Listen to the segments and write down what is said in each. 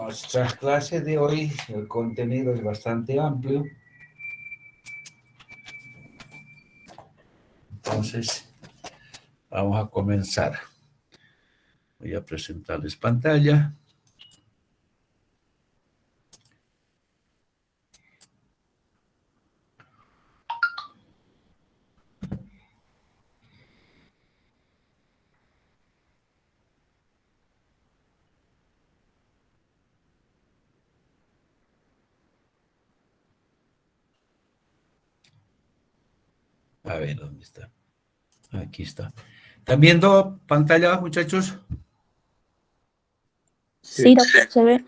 Nuestra clase de hoy, el contenido es bastante amplio. Entonces, vamos a comenzar. Voy a presentarles pantalla. A ver, ¿dónde está? Aquí está. ¿Están viendo pantalla, muchachos? Sí, doctor, se ve.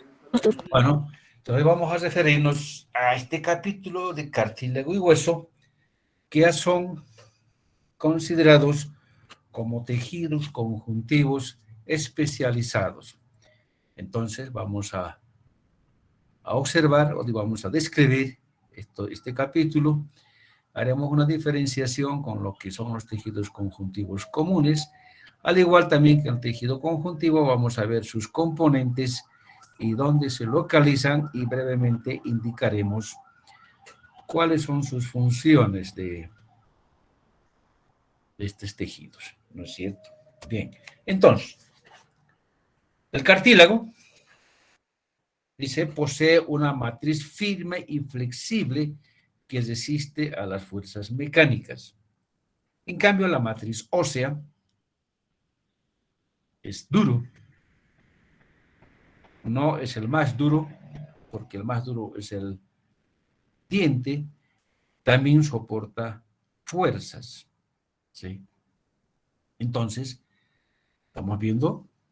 Bueno, entonces vamos a referirnos a este capítulo de cartílago y hueso, que ya son considerados como tejidos conjuntivos especializados. Entonces vamos a observar o vamos a describir este capítulo. Haremos una diferenciación con lo que son los tejidos conjuntivos comunes. Al igual también que el tejido conjuntivo, vamos a ver sus componentes y dónde se localizan, y brevemente indicaremos cuáles son sus funciones de estos tejidos, ¿no es cierto? Bien, entonces, el cartílago, dice, posee una matriz firme y flexible que resiste a las fuerzas mecánicas. En cambio, la matriz ósea es duro. No es el más duro, porque el más duro es el diente. También soporta fuerzas, ¿sí? Entonces, estamos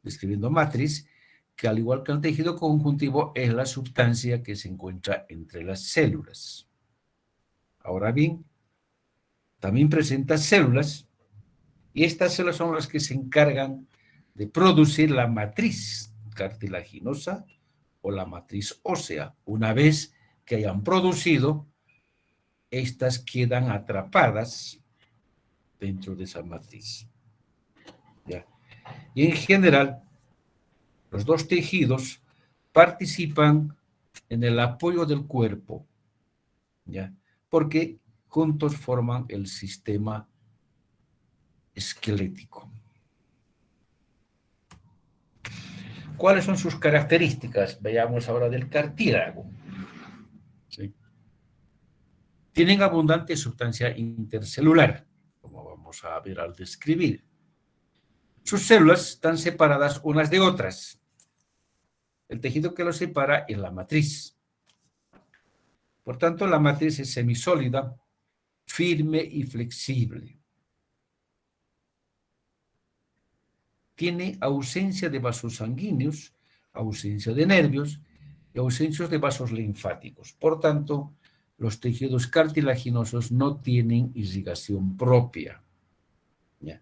describiendo matriz, que al igual que el tejido conjuntivo, es la sustancia que se encuentra entre las células. Ahora bien, también presenta células, y estas células son las que se encargan de producir la matriz cartilaginosa o la matriz ósea. Una vez que hayan producido, estas quedan atrapadas dentro de esa matriz. ¿Ya? Y en general, los dos tejidos participan en el apoyo del cuerpo, ¿ya? Porque juntos forman el sistema esquelético. ¿Cuáles son sus características? Veamos ahora del cartílago. ¿Sí? Tienen abundante sustancia intercelular, como vamos a ver al describir. Sus células están separadas unas de otras. El tejido que los separa es la matriz. Por tanto, la matriz es semisólida, firme y flexible. Tiene ausencia de vasos sanguíneos, ausencia de nervios y ausencia de vasos linfáticos. Por tanto, los tejidos cartilaginosos no tienen irrigación propia. ¿Ya?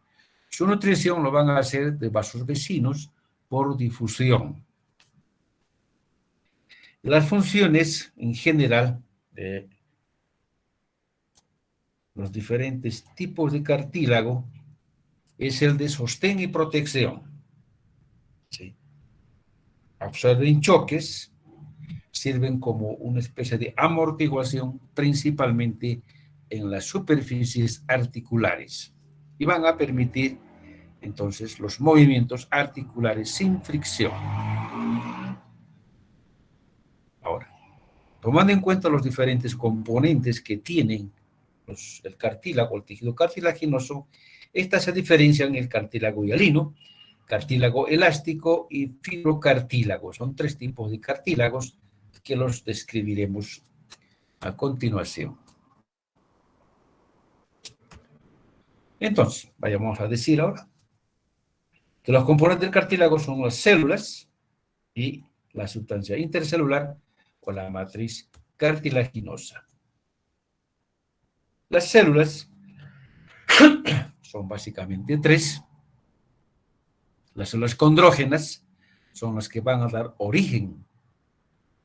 Su nutrición lo van a hacer de vasos vecinos por difusión. Las funciones en general de los diferentes tipos de cartílago es el de sostén y protección. ¿Sí? Absorben choques, sirven como una especie de amortiguación, principalmente en las superficies articulares, y van a permitir entonces los movimientos articulares sin fricción. Ahora, tomando en cuenta los diferentes componentes que tienen el cartílago, el tejido cartilaginoso, estas se diferencian en el cartílago hialino, cartílago elástico y fibrocartílago. Son tres tipos de cartílagos que los describiremos a continuación. Entonces, vayamos a decir ahora que los componentes del cartílago son las células y la sustancia intercelular o la matriz cartilaginosa. Las células son básicamente tres. Las células condrógenas son las que van a dar origen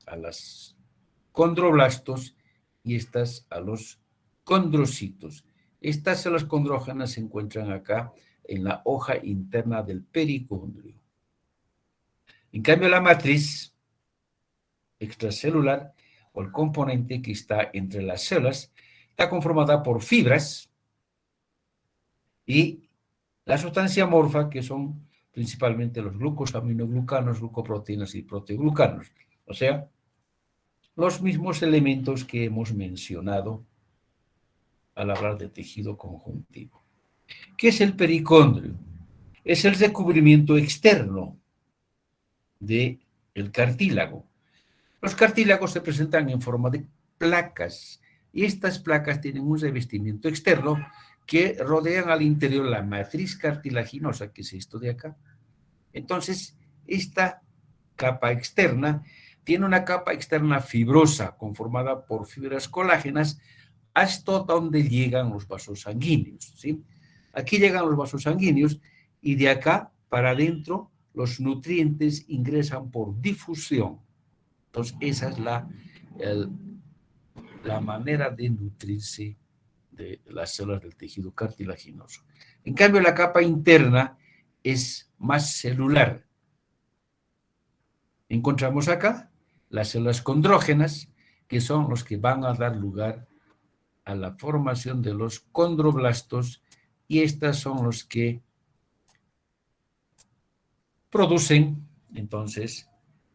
a los condroblastos y estas a los condrocitos. Estas células condrógenas se encuentran acá en la hoja interna del pericondrio. En cambio, la matriz extracelular o el componente que está entre las células está conformada por fibras y la sustancia amorfa, que son principalmente los glucosaminoglucanos, glucoproteínas y proteoglucanos. O sea, los mismos elementos que hemos mencionado al hablar de tejido conjuntivo. ¿Qué es el pericondrio? Es el recubrimiento externo del cartílago. Los cartílagos se presentan en forma de placas y estas placas tienen un revestimiento externo que rodean al interior la matriz cartilaginosa, que es esto de acá. Entonces, esta capa externa tiene una capa externa fibrosa conformada por fibras colágenas hasta donde llegan los vasos sanguíneos, ¿sí? Aquí llegan los vasos sanguíneos y de acá para adentro los nutrientes ingresan por difusión. Entonces, esa es la manera de nutrirse de las células del tejido cartilaginoso. En cambio, la capa interna es más celular. Encontramos acá las células condrógenas, que son los que van a dar lugar a la formación de los condroblastos, y estas son los que producen entonces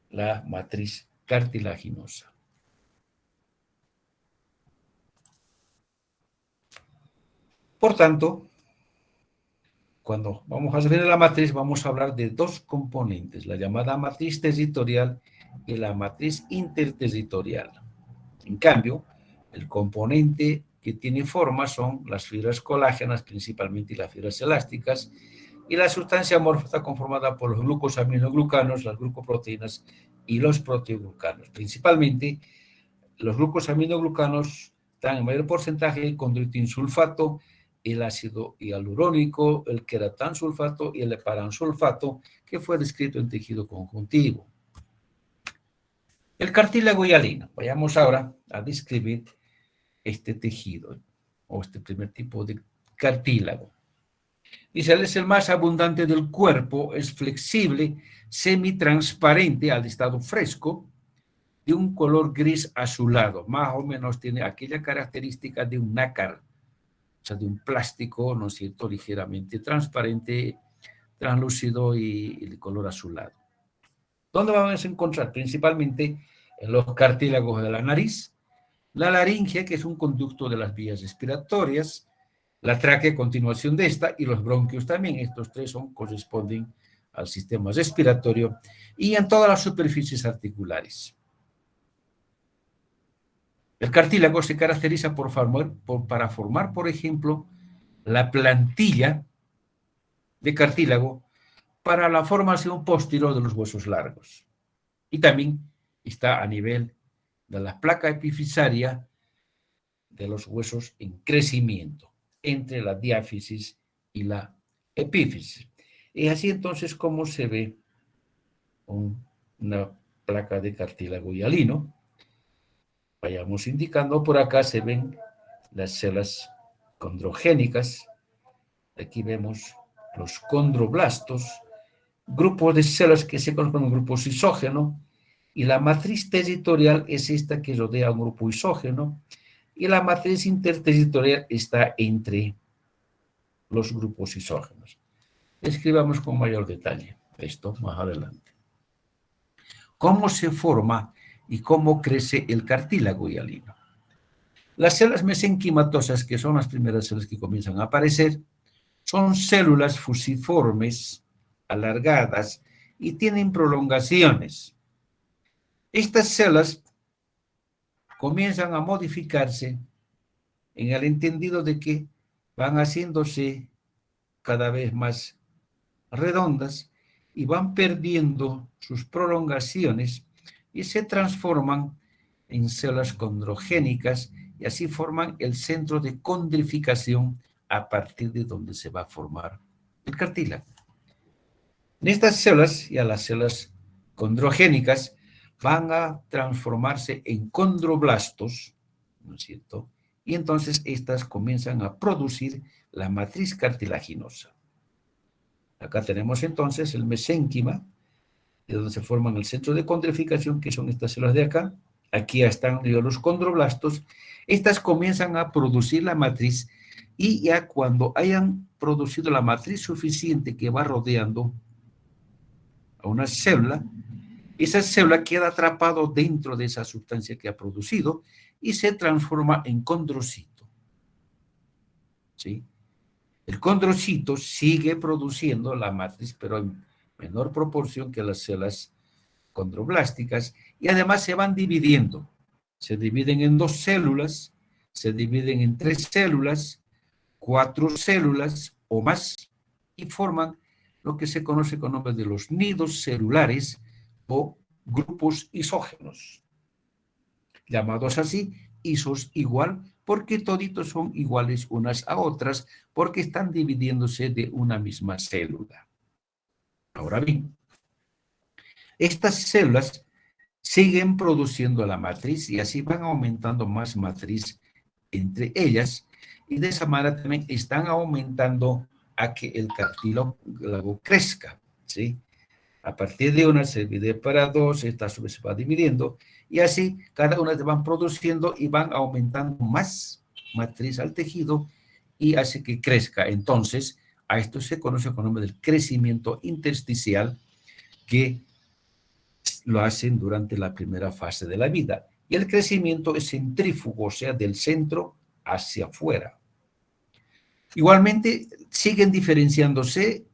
la matriz cartilaginosa. Por tanto, cuando vamos a ver la matriz, vamos a hablar de dos componentes, la llamada matriz territorial y la matriz interterritorial. En cambio, el componente que tiene forma son las fibras colágenas, principalmente, y las fibras elásticas, y la sustancia amorfa está conformada por los glucosaminoglucanos, las glucoproteínas y los proteoglucanos. Principalmente, los glucosaminoglucanos están en mayor porcentaje con sulfato, el ácido hialurónico, el queratansulfato y el heparansulfato, que fue descrito en tejido conjuntivo. El cartílago hialino. Vayamos ahora a describir este tejido o este primer tipo de cartílago. Dice, él es el más abundante del cuerpo, es flexible, semitransparente al estado fresco, de un color gris azulado, más o menos tiene aquella característica de un nácar, o sea, de un plástico, ¿no es cierto?, ligeramente transparente, translúcido y de color azulado. ¿Dónde vamos a encontrar? Principalmente en los cartílagos de la nariz, la laringe, que es un conducto de las vías respiratorias, la tráquea a continuación de esta, y los bronquios también. Estos tres corresponden al sistema respiratorio, y en todas las superficies articulares. El cartílago se caracteriza para formar, por ejemplo, la plantilla de cartílago para la formación posterior de los huesos largos. Y también está a nivel de la placa epifisaria de los huesos en crecimiento, entre la diáfisis y la epífisis. Y así entonces como se ve una placa de cartílago hialino. Vayamos indicando, por acá se ven las células condrogénicas. Aquí vemos los condroblastos, grupos de células que se conocen como grupos isógeno, y la matriz territorial es esta que rodea a un grupo isógeno, y la matriz interterritorial está entre los grupos isógenos. Escribamos con mayor detalle esto más adelante. ¿Cómo se forma y cómo crece el cartílago hialino? Las células mesenquimatosas, que son las primeras células que comienzan a aparecer, son células fusiformes, alargadas, y tienen prolongaciones. Estas células comienzan a modificarse en el entendido de que van haciéndose cada vez más redondas y van perdiendo sus prolongaciones y se transforman en células condrogénicas, y así forman el centro de condrificación a partir de donde se va a formar el cartílago. En estas células, ya las células condrogénicas, van a transformarse en condroblastos, ¿no es cierto? Y entonces estas comienzan a producir la matriz cartilaginosa. Acá tenemos entonces el mesénquima, de donde se forman el centro de condrificación, que son estas células de acá. Aquí están los condroblastos. Estas comienzan a producir la matriz y ya cuando hayan producido la matriz suficiente que va rodeando a una célula, esa célula queda atrapado dentro de esa sustancia que ha producido y se transforma en condrocito. ¿Sí? El condrocito sigue produciendo la matriz, pero en menor proporción que las células condroblásticas, y además se van dividiendo. Se dividen en 2 células, se dividen en 3 células, 4 células o más, y forman lo que se conoce con nombre de los nidos celulares o grupos isógenos, llamados así, isos igual, porque toditos son iguales unas a otras, porque están dividiéndose de una misma célula. Ahora bien, estas células siguen produciendo la matriz y así van aumentando más matriz entre ellas, y de esa manera también están aumentando a que el cartílago crezca, ¿sí? A partir de una se divide para 2, esta se va dividiendo, y así cada una se van produciendo y van aumentando más matriz al tejido y hace que crezca. Entonces, a esto se conoce con el nombre del crecimiento intersticial, que lo hacen durante la primera fase de la vida. Y el crecimiento es centrífugo, o sea, del centro hacia afuera. Igualmente, siguen diferenciándose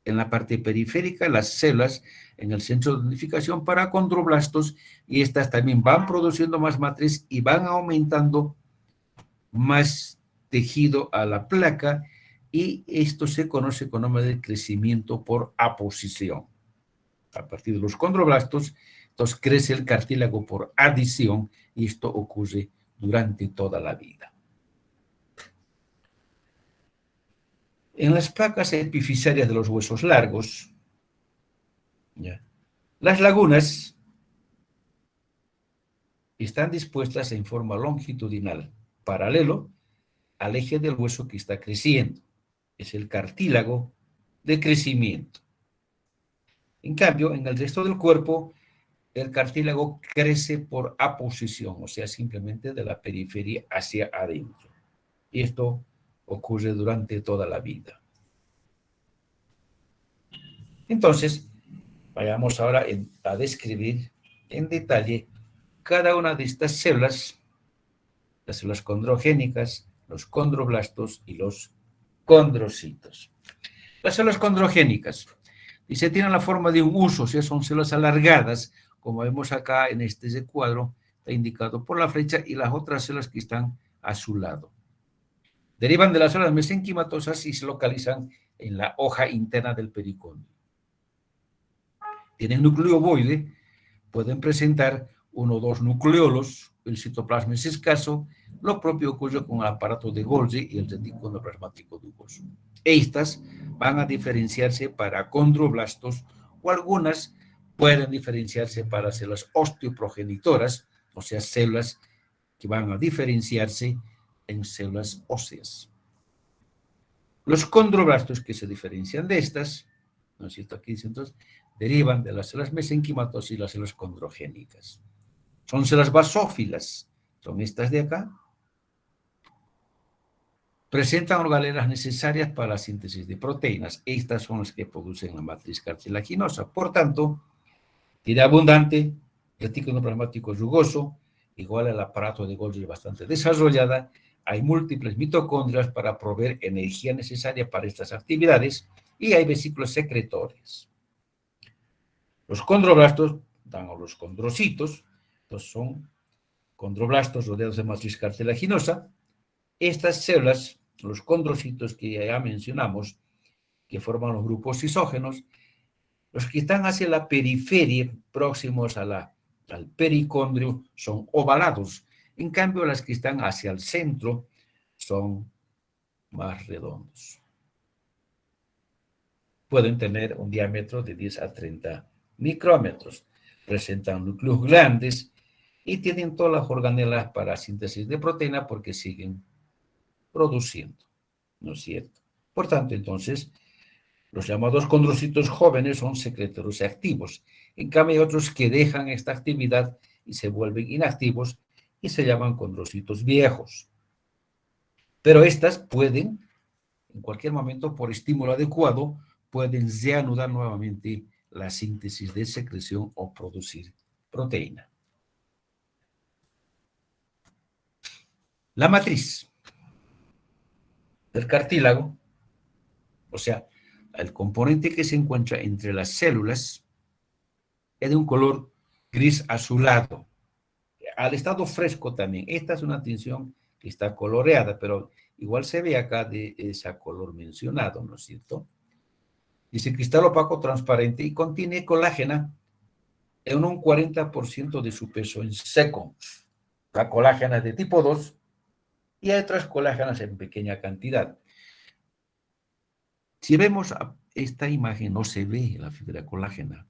en la parte periférica las células en el centro de unificación para condroblastos, y estas también van produciendo más matriz y van aumentando más tejido a la placa, y esto se conoce con nombre de crecimiento por aposición. A partir de los condroblastos, entonces crece el cartílago por adición, y esto ocurre durante toda la vida. En las placas epifisarias de los huesos largos, ¿ya?, las lagunas están dispuestas en forma longitudinal, paralelo al eje del hueso que está creciendo. Es el cartílago de crecimiento. En cambio, en el resto del cuerpo, el cartílago crece por aposición, o sea, simplemente de la periferia hacia adentro. Y esto ocurre durante toda la vida. Entonces, vayamos ahora a describir en detalle cada una de estas células, las células condrogénicas, los condroblastos y los condrocitos. Las células condrogénicas, dice, tienen la forma de un huso, o sea, son células alargadas, como vemos acá en este cuadro, está indicado por la flecha, y las otras células que están a su lado. Derivan de las células mesenquimatosas y se localizan en la hoja interna del pericondrio. Tienen núcleo ovoide, pueden presentar 1 o 2 nucleolos, el citoplasma es escaso, lo propio ocurre con el aparato de Golgi y el retículo endoplasmático dugoso. Estas van a diferenciarse para condroblastos, o algunas pueden diferenciarse para células osteoprogenitoras, o sea, células que van a diferenciarse en células óseas. Los condroblastos que se diferencian de estas, ¿no es cierto? Aquí dice entonces, derivan de las células mesenquimatosas y las células condrogénicas. Son células basófilas, son estas de acá. Presentan organelas necesarias para la síntesis de proteínas. Estas son las que producen la matriz cartilaginosa. Por tanto, tiene abundante retículo endoplasmático rugoso, igual al aparato de Golgi bastante desarrollada. Hay múltiples mitocondrias para proveer energía necesaria para estas actividades, y hay vesículos secretores. Los condroblastos dan a los condrocitos. Estos son condroblastos rodeados de matriz cartilaginosa. Estas células, los condrocitos que ya mencionamos, que forman los grupos isógenos, los que están hacia la periferia, próximos al pericondrio, son ovalados. En cambio, las que están hacia el centro son más redondos. Pueden tener un diámetro de 10 a 30 micrómetros. Presentan núcleos grandes y tienen todas las organelas para síntesis de proteína porque siguen produciendo, ¿no es cierto? Por tanto, entonces, Los llamados condrocitos jóvenes son secretorios activos. En cambio, hay otros que dejan esta actividad y se vuelven inactivos y se llaman condrocitos viejos. Pero estas pueden, en cualquier momento, por estímulo adecuado, pueden reanudar nuevamente la síntesis de secreción o producir proteína. La matriz del cartílago, o sea, el componente que se encuentra entre las células, es de un color gris azulado. Al estado fresco también. Esta es una tinción que está coloreada, pero igual se ve acá de ese color mencionado, ¿no es cierto? Dice cristal opaco transparente y contiene colágena en un 40% de su peso en seco. La colágena es de tipo 2 y hay otras colágenas en pequeña cantidad. Si vemos esta imagen, no se ve la fibra colágena.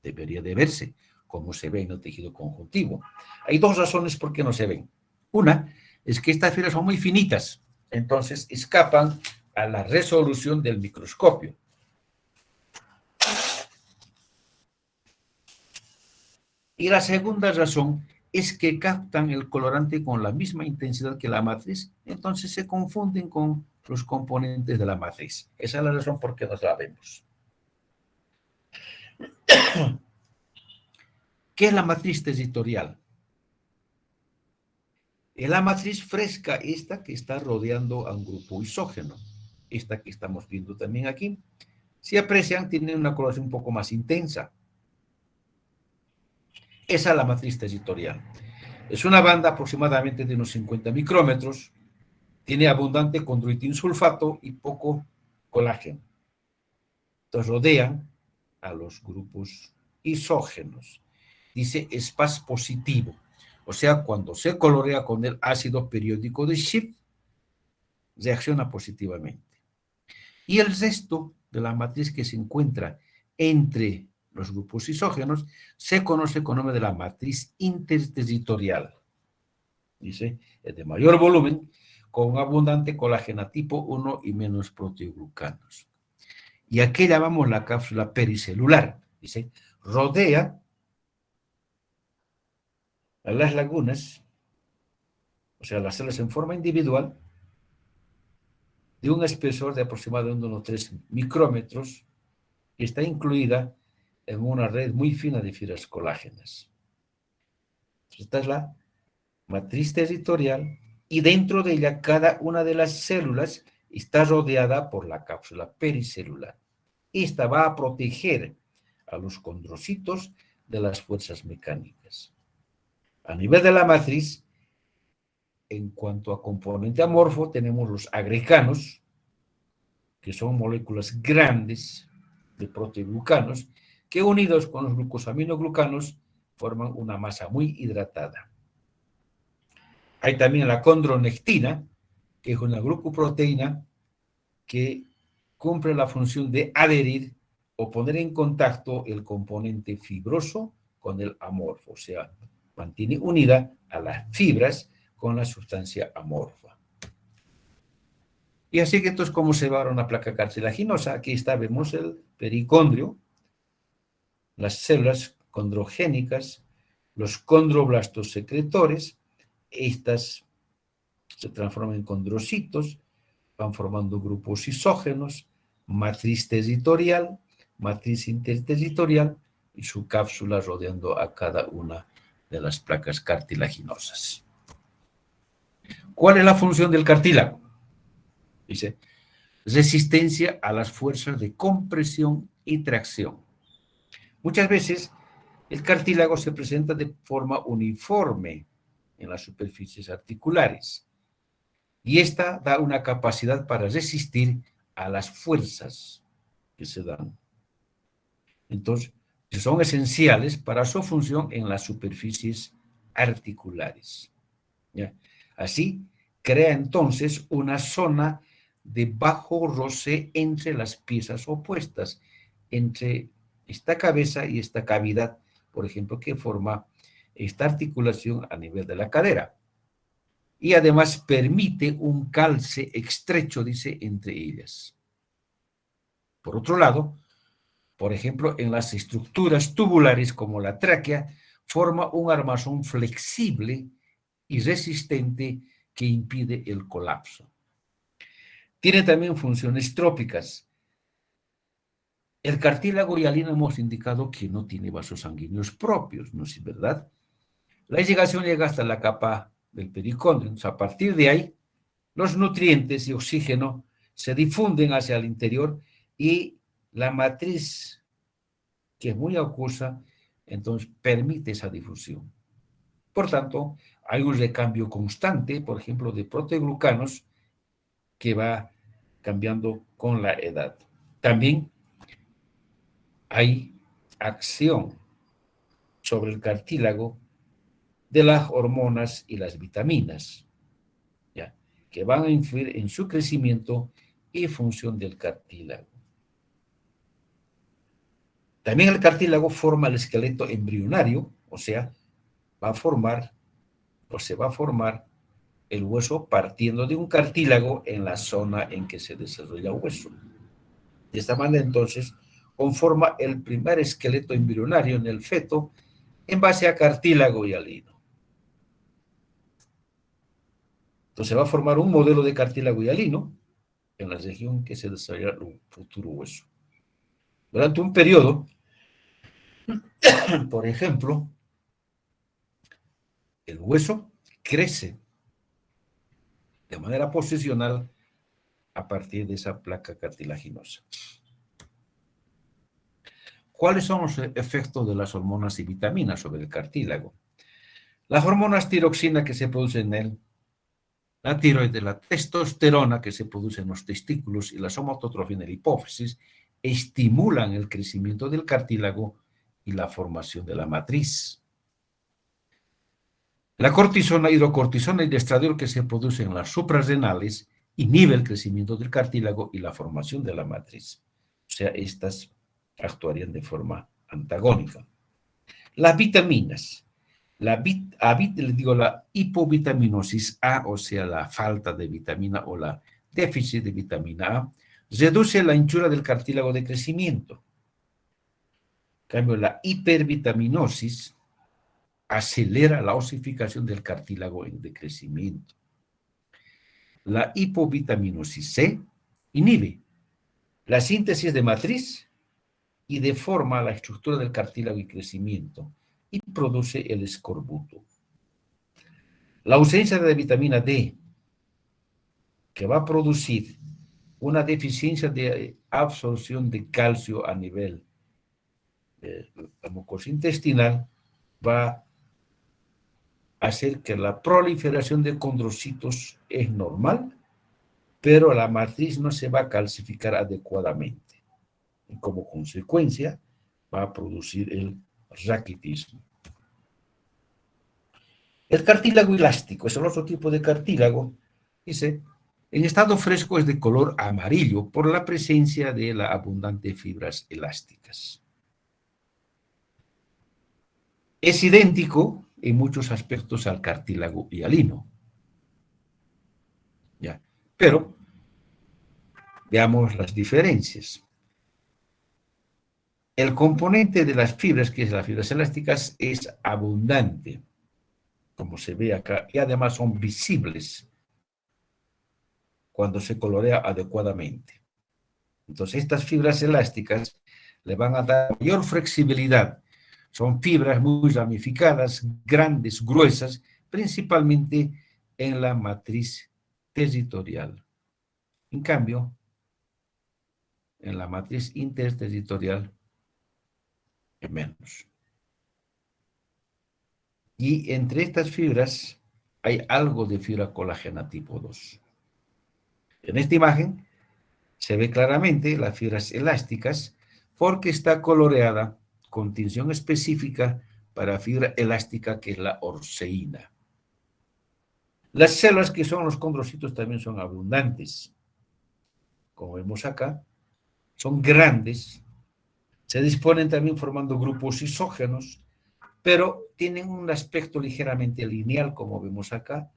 Debería de verse, como se ve en el tejido conjuntivo. Hay dos razones por qué no se ven. Una es que estas fibras son muy finitas, entonces escapan a la resolución del microscopio. Y la segunda razón es que captan el colorante con la misma intensidad que la matriz, entonces se confunden con los componentes de la matriz. Esa es la razón por qué no la vemos. ¿Qué es la matriz territorial? Es la matriz fresca, esta que está rodeando a un grupo isógeno. Esta que estamos viendo también aquí. Si aprecian, tiene una coloración un poco más intensa. Esa es la matriz territorial. Es una banda aproximadamente de unos 50 micrómetros. Tiene abundante condroitinsulfato y poco colágeno. Entonces rodean a los grupos isógenos. Dice Spas positivo. O sea, cuando se colorea con el ácido periódico de Schiff, reacciona positivamente. Y el resto de la matriz que se encuentra entre los grupos isógenos se conoce con el nombre de la matriz interterritorial. Dice, es de mayor volumen, con abundante colágeno tipo 1 y menos proteoglucanos. Y aquí llamamos la cápsula pericelular. Dice, rodea a las lagunas, o sea, las células en forma individual, de un espesor de aproximadamente unos 3 micrómetros, que está incluida en una red muy fina de fibras colágenas. Esta es la matriz territorial y dentro de ella cada una de las células está rodeada por la cápsula pericelular. Esta va a proteger a los condrocitos de las fuerzas mecánicas. A nivel de la matriz, en cuanto a componente amorfo, tenemos los agreganos, que son moléculas grandes de proteoglucanos, que unidos con los glucosaminoglucanos forman una masa muy hidratada. Hay también la condronectina, que es una glucoproteína que cumple la función de adherir o poner en contacto el componente fibroso con el amorfo, o sea, mantiene unida a las fibras con la sustancia amorfa. Y así que entonces, ¿cómo se va una placa cartilaginosa? Aquí está, vemos el pericondrio, las células condrogénicas, los condroblastos secretores, estas se transforman en condrocitos, van formando grupos isógenos, matriz territorial, matriz interterritorial y su cápsula rodeando a cada una de las placas cartilaginosas. ¿Cuál es la función del cartílago? Dice, resistencia a las fuerzas de compresión y tracción. Muchas veces el cartílago se presenta de forma uniforme en las superficies articulares y esta da una capacidad para resistir a las fuerzas que se dan. Entonces, son esenciales para su función en las superficies articulares. ¿Ya? Así, crea entonces una zona de bajo roce entre las piezas opuestas, entre esta cabeza y esta cavidad, por ejemplo, que forma esta articulación a nivel de la cadera. Y además permite un calce estrecho, dice, entre ellas. Por otro lado, por ejemplo, en las estructuras tubulares como la tráquea, forma un armazón flexible y resistente que impide el colapso. Tiene también funciones trópicas. El cartílago hialino hemos indicado que no tiene vasos sanguíneos propios, ¿no es verdad? La irrigación llega hasta la capa del pericondrio. Entonces, a partir de ahí, los nutrientes y oxígeno se difunden hacia el interior y la matriz, que es muy acuosa, entonces permite esa difusión. Por tanto, hay un recambio constante, por ejemplo, de proteoglucanos que va cambiando con la edad. También hay acción sobre el cartílago de las hormonas y las vitaminas, ¿ya?, que van a influir en su crecimiento y función del cartílago. También el cartílago forma el esqueleto embrionario, o sea, va a formar o se va a formar el hueso partiendo de un cartílago en la zona en que se desarrolla el hueso. De esta manera, entonces, conforma el primer esqueleto embrionario en el feto en base a cartílago hialino. Entonces, va a formar un modelo de cartílago hialino en la región que se desarrollará un futuro hueso. Durante un periodo, por ejemplo, el hueso crece de manera posicional a partir de esa placa cartilaginosa. ¿Cuáles son los efectos de las hormonas y vitaminas sobre el cartílago? Las hormonas tiroxina que se producen en él, la tiroides, la testosterona que se produce en los testículos y la somatotrofina en la hipófisis estimulan el crecimiento del cartílago y la formación de la matriz. La cortisona, hidrocortisona y el estradiol que se producen en las suprarrenales inhibe el crecimiento del cartílago y la formación de la matriz. O sea, estas actuarían de forma antagónica. Las vitaminas. La hipovitaminosis A, o sea, la falta de vitamina o la déficit de vitamina A, reduce la anchura del cartílago de crecimiento. En cambio, la hipervitaminosis acelera la osificación del cartílago en decrecimiento. La hipovitaminosis C inhibe la síntesis de matriz y deforma la estructura del cartílago y crecimiento y produce el escorbuto. La ausencia de vitamina D, que va a producir una deficiencia de absorción de calcio a nivel de la mucosa intestinal, va a hacer que la proliferación de condrocitos es normal, pero la matriz no se va a calcificar adecuadamente. Y como consecuencia, va a producir el raquitismo. El cartílago elástico es el otro tipo de cartílago. Dice, en estado fresco es de color amarillo por la presencia de la abundante fibras elásticas. Es idéntico en muchos aspectos al cartílago hialino. ¿Ya? Pero veamos las diferencias. El componente de las fibras, que es las fibras elásticas, es abundante, como se ve acá, y además son visibles cuando se colorea adecuadamente. Entonces, estas fibras elásticas le van a dar mayor flexibilidad. Son fibras muy ramificadas, grandes, gruesas, principalmente en la matriz territorial. En cambio, en la matriz interterritorial, es menos. Y entre estas fibras hay algo de fibra colágena tipo 2. En esta imagen se ve claramente las fibras elásticas porque está coloreada con tinción específica para fibra elástica, que es la orseína. Las células, que son los condrocitos, también son abundantes. Como vemos acá, son grandes, se disponen también formando grupos isógenos, pero tienen un aspecto ligeramente lineal, como vemos acá,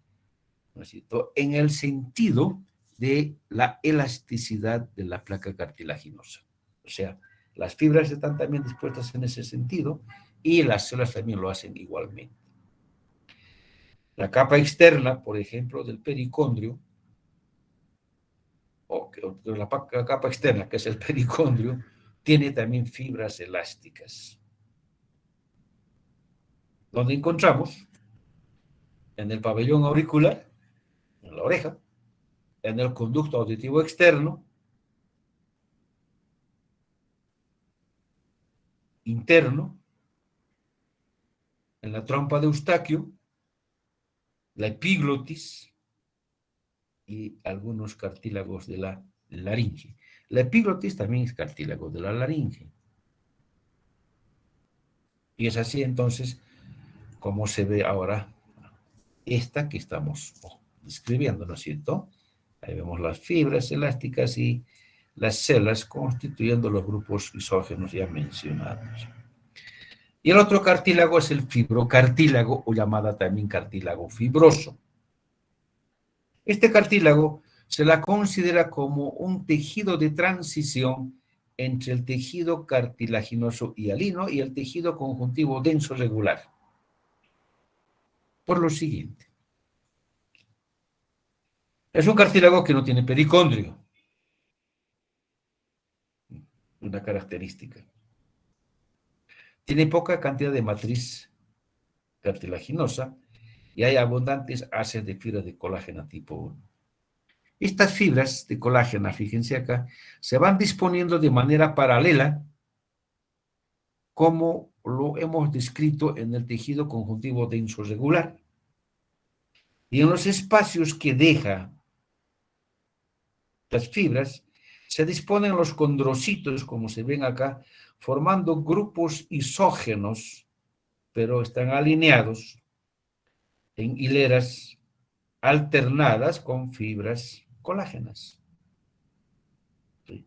¿no es cierto?, en el sentido de la elasticidad de la placa cartilaginosa. O sea, las fibras están también dispuestas en ese sentido y las células también lo hacen igualmente. La capa externa, por ejemplo, del pericondrio, o la capa externa, que es el pericondrio, tiene también fibras elásticas. Donde encontramos en el pabellón auricular, en la oreja, en el conducto auditivo externo, interno, en la trompa de Eustaquio, la epiglotis y algunos cartílagos de la laringe. La epiglotis también es cartílago de la laringe. Y es así entonces como se ve ahora esta que estamos describiendo, ¿no es cierto? Ahí vemos las fibras elásticas y las células constituyendo los grupos isógenos ya mencionados. Y el otro cartílago es el fibrocartílago, o llamada también cartílago fibroso. Este cartílago se la considera como un tejido de transición entre el tejido cartilaginoso hialino y el tejido conjuntivo denso regular. Por lo siguiente, es un cartílago que no tiene pericondrio, una característica. Tiene poca cantidad de matriz cartilaginosa y hay abundantes haces de fibras de colágeno tipo 1. Estas fibras de colágeno, fíjense acá, se van disponiendo de manera paralela como lo hemos descrito en el tejido conjuntivo denso regular. Y en los espacios que deja las fibras, se disponen los condrocitos, como se ven acá, formando grupos isógenos, pero están alineados en hileras alternadas con fibras colágenas. ¿Sí?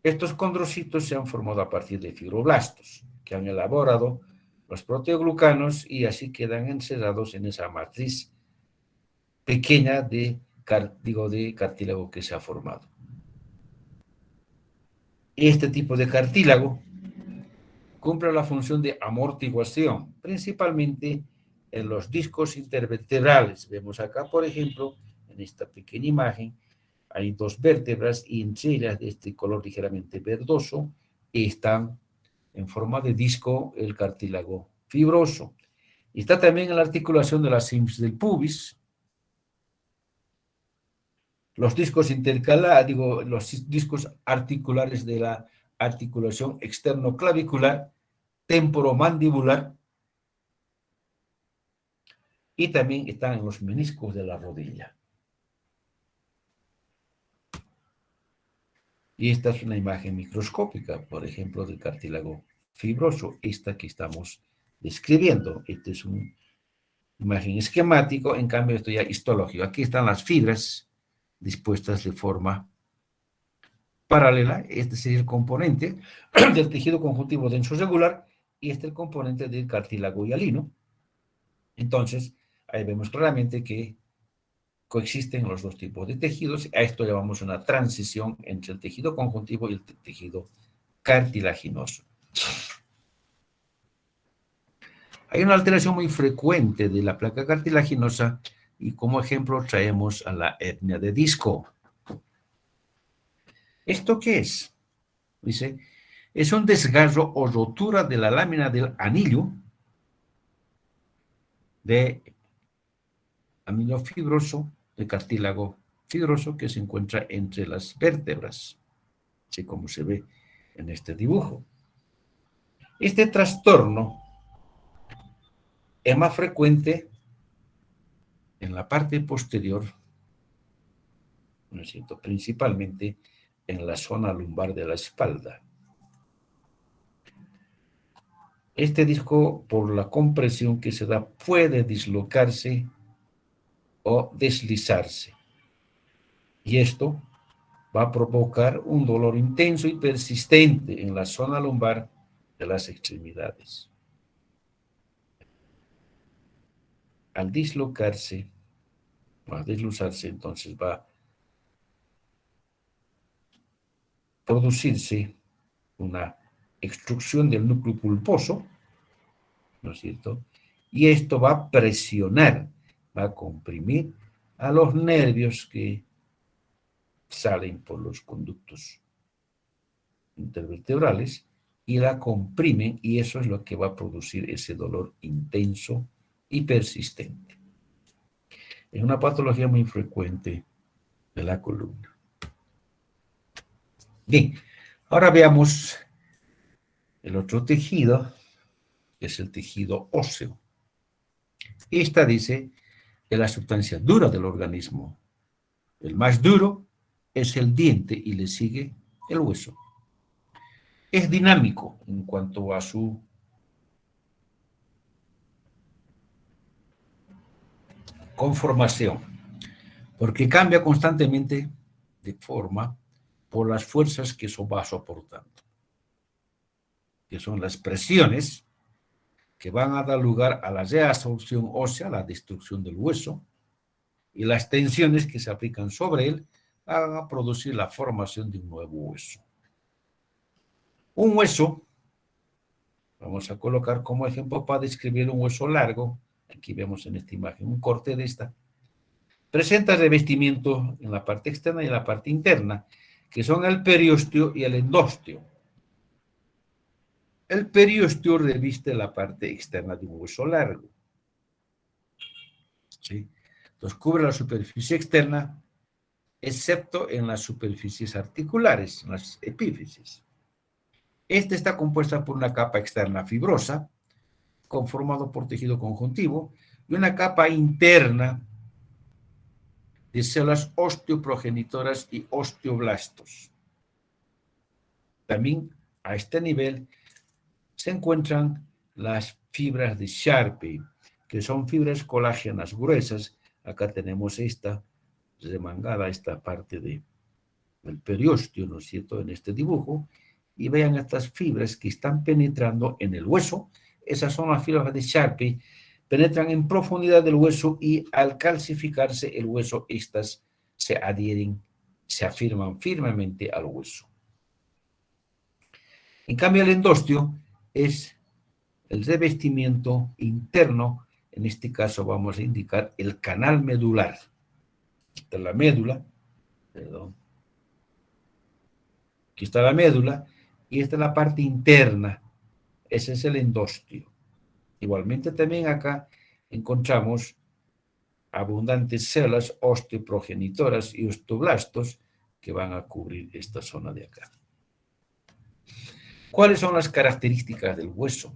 Estos condrocitos se han formado a partir de fibroblastos, que han elaborado los proteoglucanos y así quedan encerrados en esa matriz pequeña de cartílago que se ha formado. Este tipo de cartílago cumple la función de amortiguación, principalmente en los discos intervertebrales. Vemos acá, por ejemplo, en esta pequeña imagen, hay dos vértebras y entre ellas de este color ligeramente verdoso están en forma de disco el cartílago fibroso. Está también en la articulación de la sims del pubis, los discos los discos articulares de la articulación externo-clavicular, temporomandibular, y también están en los meniscos de la rodilla. Y esta es una imagen microscópica, por ejemplo, del cartílago fibroso, esta que estamos describiendo. Esta es una imagen esquemático, en cambio esto ya histológico. Aquí están las fibras dispuestas de forma paralela. Este sería el componente del tejido conjuntivo denso regular y este el componente del cartílago hialino. Entonces, ahí vemos claramente que coexisten los dos tipos de tejidos. A esto llamamos una transición entre el tejido conjuntivo y el tejido cartilaginoso. Hay una alteración muy frecuente de la placa cartilaginosa y como ejemplo traemos a la hernia de disco. ¿Esto qué es? Dice, es un desgarro o rotura de la lámina del anillo de anillo fibroso, de cartílago fibroso que se encuentra entre las vértebras, así como se ve en este dibujo. Este trastorno es más frecuente en la parte posterior, ¿no es cierto?, principalmente en la zona lumbar de la espalda. Este disco, por la compresión que se da, puede dislocarse o deslizarse. Y esto va a provocar un dolor intenso y persistente en la zona lumbar de las extremidades. Al dislocarse, entonces va a producirse una extrusión del núcleo pulposo, ¿no es cierto? Y esto va a presionar, va a comprimir a los nervios que salen por los conductos intervertebrales y la comprimen, y eso es lo que va a producir ese dolor intenso y persistente. Es una patología muy frecuente de la columna. Bien, ahora veamos el otro tejido, que es el tejido óseo. Esta dice que la sustancia dura del organismo. El más duro es el diente y le sigue el hueso. Es dinámico en cuanto a su conformación, porque cambia constantemente de forma por las fuerzas que eso va soportando, que son las presiones que van a dar lugar a la reabsorción ósea, la destrucción del hueso, y las tensiones que se aplican sobre él van a producir la formación de un nuevo hueso. Un hueso, vamos a colocar como ejemplo para describir un hueso largo, aquí vemos en esta imagen un corte de esta, presenta revestimiento en la parte externa y en la parte interna, que son el periósteo y el endósteo. El periósteo reviste la parte externa de un hueso largo, ¿sí? Entonces cubre la superficie externa, excepto en las superficies articulares, en las epífisis. Esta está compuesta por una capa externa fibrosa, conformado por tejido conjuntivo, y una capa interna de células osteoprogenitoras y osteoblastos. También a este nivel se encuentran las fibras de Sharpe, que son fibras colágenas gruesas. Acá tenemos esta remangada, esta parte del periósteo, ¿no es cierto?, en este dibujo, y vean estas fibras que están penetrando en el hueso. Esas son las fibras de Sharpe, penetran en profundidad del hueso y al calcificarse el hueso, estas se adhieren, se afirman firmemente al hueso. En cambio, el endósteo es el revestimiento interno. En este caso vamos a indicar el canal medular. Esta es la médula, perdón. Aquí está la médula y esta es la parte interna. Ese es el endósteo. Igualmente también acá encontramos abundantes células osteoprogenitoras y osteoblastos que van a cubrir esta zona de acá. ¿Cuáles son las características del hueso?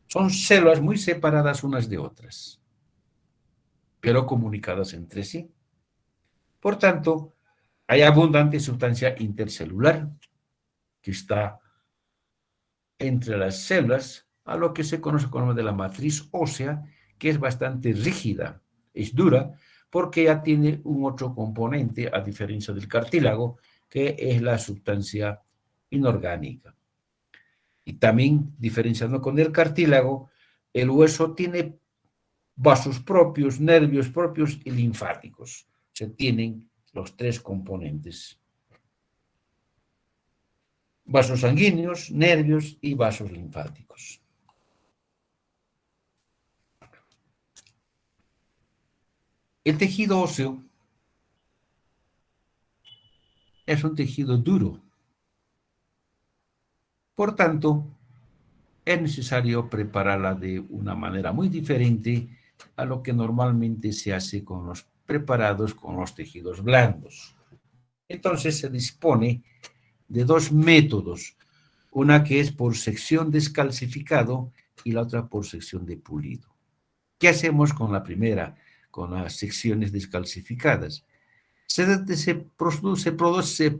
Son células muy separadas unas de otras, pero comunicadas entre sí. Por tanto, hay abundante sustancia intercelular que está entre las células, a lo que se conoce como de la matriz ósea, que es bastante rígida, es dura, porque ya tiene un otro componente, a diferencia del cartílago, que es la sustancia inorgánica. Y también, diferenciando con el cartílago, el hueso tiene vasos propios, nervios propios y linfáticos. Se tienen los tres componentes: vasos sanguíneos, nervios y vasos linfáticos. El tejido óseo es un tejido duro. Por tanto, es necesario prepararla de una manera muy diferente a lo que normalmente se hace con los preparados con los tejidos blandos. Entonces se dispone de dos métodos, una que es por sección descalcificado y la otra por sección de pulido. ¿Qué hacemos con la primera, con las secciones descalcificadas? Se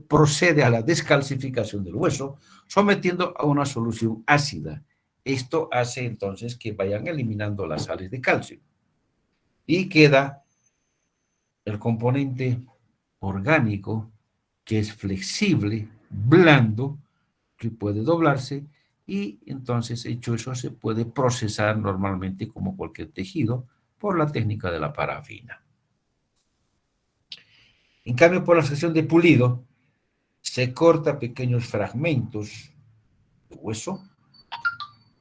procede a la descalcificación del hueso sometiendo a una solución ácida. Esto hace entonces que vayan eliminando las sales de calcio y queda el componente orgánico que es flexible, blando, que puede doblarse y entonces, hecho eso, se puede procesar normalmente como cualquier tejido por la técnica de la parafina. En cambio, por la sección de pulido, se corta pequeños fragmentos de hueso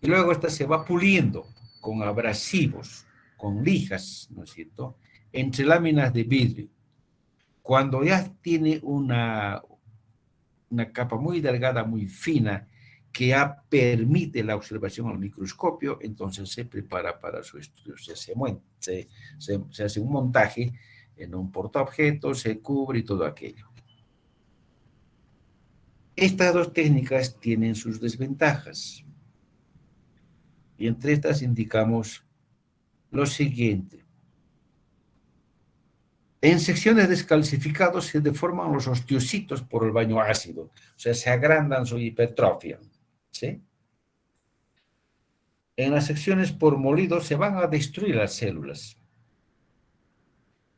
y luego esta se va puliendo con abrasivos, con lijas, ¿no es cierto?, entre láminas de vidrio. Cuando ya tiene una capa muy delgada, muy fina, que ya permite la observación al microscopio, entonces se prepara para su estudio. Se hace un montaje en un portaobjetos, se cubre y todo aquello. Estas dos técnicas tienen sus desventajas. Y entre estas indicamos lo siguiente. En secciones descalcificadas se deforman los osteocitos por el baño ácido, o sea, se agrandan, se hipertrofian, ¿sí? En las secciones por molido se van a destruir las células.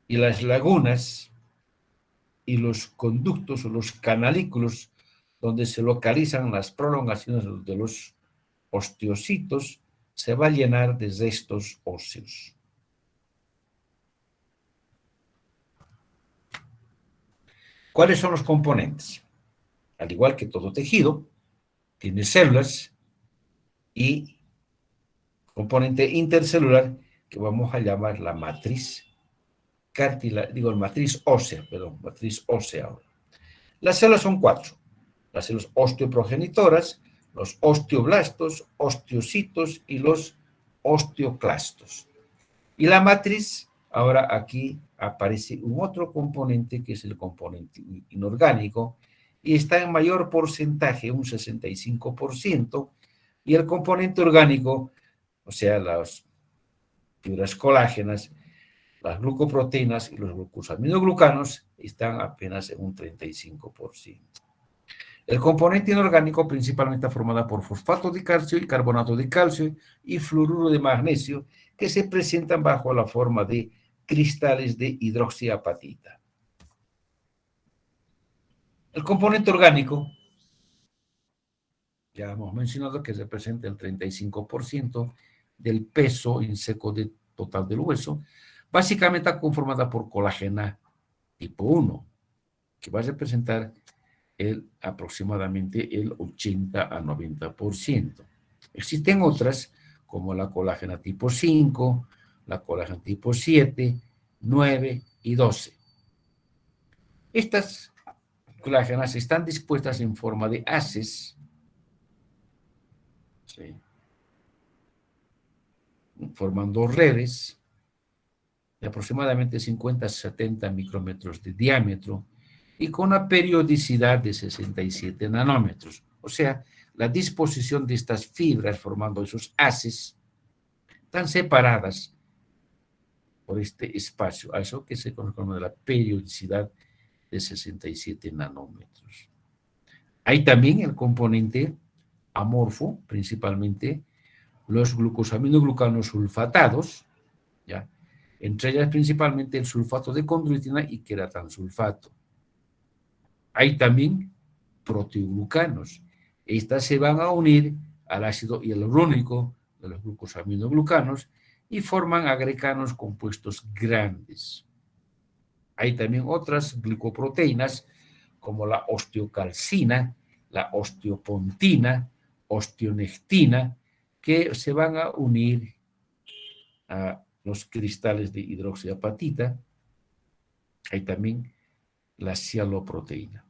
Y las lagunas y los conductos o los canalículos donde se localizan las prolongaciones de los osteocitos se va a llenar de restos óseos. ¿Cuáles son los componentes? Al igual que todo tejido, tiene células y componente intercelular que vamos a llamar la matriz matriz ósea. Las células son 4. Las células osteoprogenitoras, los osteoblastos, osteocitos y los osteoclastos. Y la matriz, ahora aquí aparece un otro componente que es el componente inorgánico y está en mayor porcentaje, un 65%, y el componente orgánico, o sea, las fibras colágenas, las glucoproteínas y los glucosaminoglucanos están apenas en un 35%. El componente inorgánico principalmente está formado por fosfato de calcio y carbonato de calcio y fluoruro de magnesio que se presentan bajo la forma de cristales de hidroxiapatita. El componente orgánico, ya hemos mencionado que representa el 35% del peso en seco total del hueso, básicamente está conformada por colágeno tipo 1, que va a representar aproximadamente el 80 a 90%. Existen otras, como la colágena tipo 5, la colágena tipo 7, 9 y 12. Estas colágenas están dispuestas en forma de haces, ¿sí?, formando redes de aproximadamente 50 a 70 micrómetros de diámetro y con una periodicidad de 67 nanómetros. O sea, la disposición de estas fibras formando esos haces están separadas por este espacio, a eso que se conoce como la periodicidad de 67 nanómetros. Hay también el componente amorfo, principalmente los glucosaminoglucanos sulfatados, ¿ya?, entre ellas principalmente el sulfato de condroitina y queratansulfato. Hay también proteoglucanos. Estas se van a unir al ácido hialurónico de los glucosaminoglucanos y forman agreganos compuestos grandes. Hay también otras glicoproteínas como la osteocalcina, la osteopontina, osteonectina, que se van a unir a los cristales de hidroxiapatita. Hay también la cialoproteína.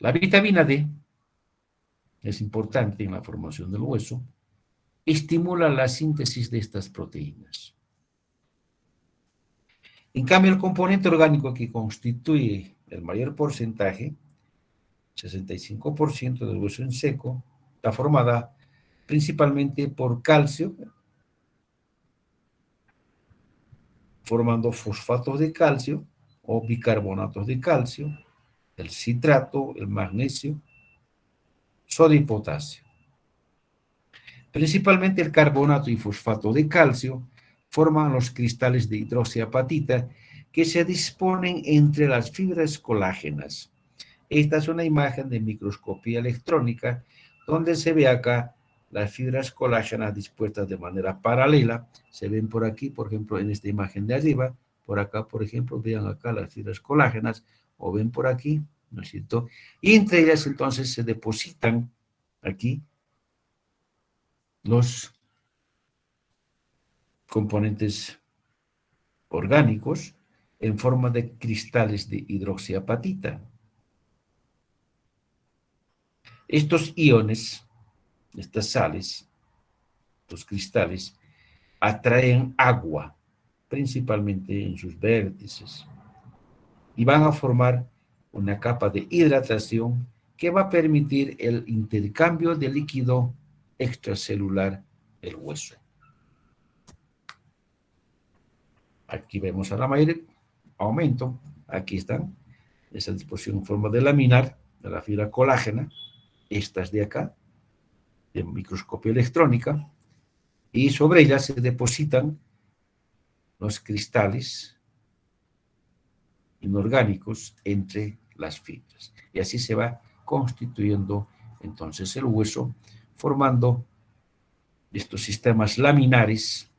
La vitamina D es importante en la formación del hueso, estimula la síntesis de estas proteínas. En cambio, el componente orgánico que constituye el mayor porcentaje, 65% del hueso en seco, está formada principalmente por calcio, formando fosfatos de calcio o bicarbonatos de calcio, el citrato, el magnesio, sodio y potasio. Principalmente el carbonato y fosfato de calcio forman los cristales de hidroxiapatita que se disponen entre las fibras colágenas. Esta es una imagen de microscopía electrónica donde se ve acá las fibras colágenas dispuestas de manera paralela. Se ven por aquí, por ejemplo, en esta imagen de arriba. Por acá, por ejemplo, vean acá las fibras colágenas o ven por aquí, ¿no es cierto? Y entre ellas entonces se depositan aquí los componentes orgánicos en forma de cristales de hidroxiapatita. Estos iones, estas sales, los cristales, atraen agua, principalmente en sus vértices, y van a formar una capa de hidratación que va a permitir el intercambio de líquido extracelular del hueso. Aquí vemos a la mayor aumento, aquí están, esa disposición en forma de laminar de la fibra colágena, estas de acá, de microscopio electrónica, y sobre ellas se depositan los cristales inorgánicos entre las fibras. Y así se va constituyendo entonces el hueso, formando estos sistemas laminares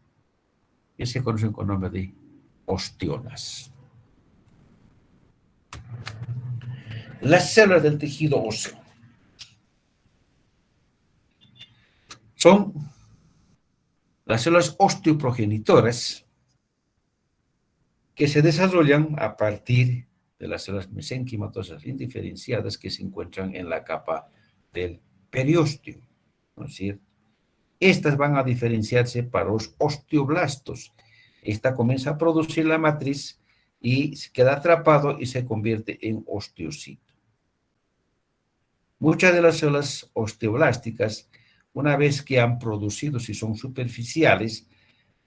que se conocen con el nombre de ostionas. Las células del tejido óseo son las células osteoprogenitoras que se desarrollan a partir de las células mesenquimatosas indiferenciadas que se encuentran en la capa del periósteo, ¿no es cierto? Estas van a diferenciarse para los osteoblastos. Esta comienza a producir la matriz y se queda atrapado y se convierte en osteocito. Muchas de las células osteoblásticas, una vez que han producido, si son superficiales,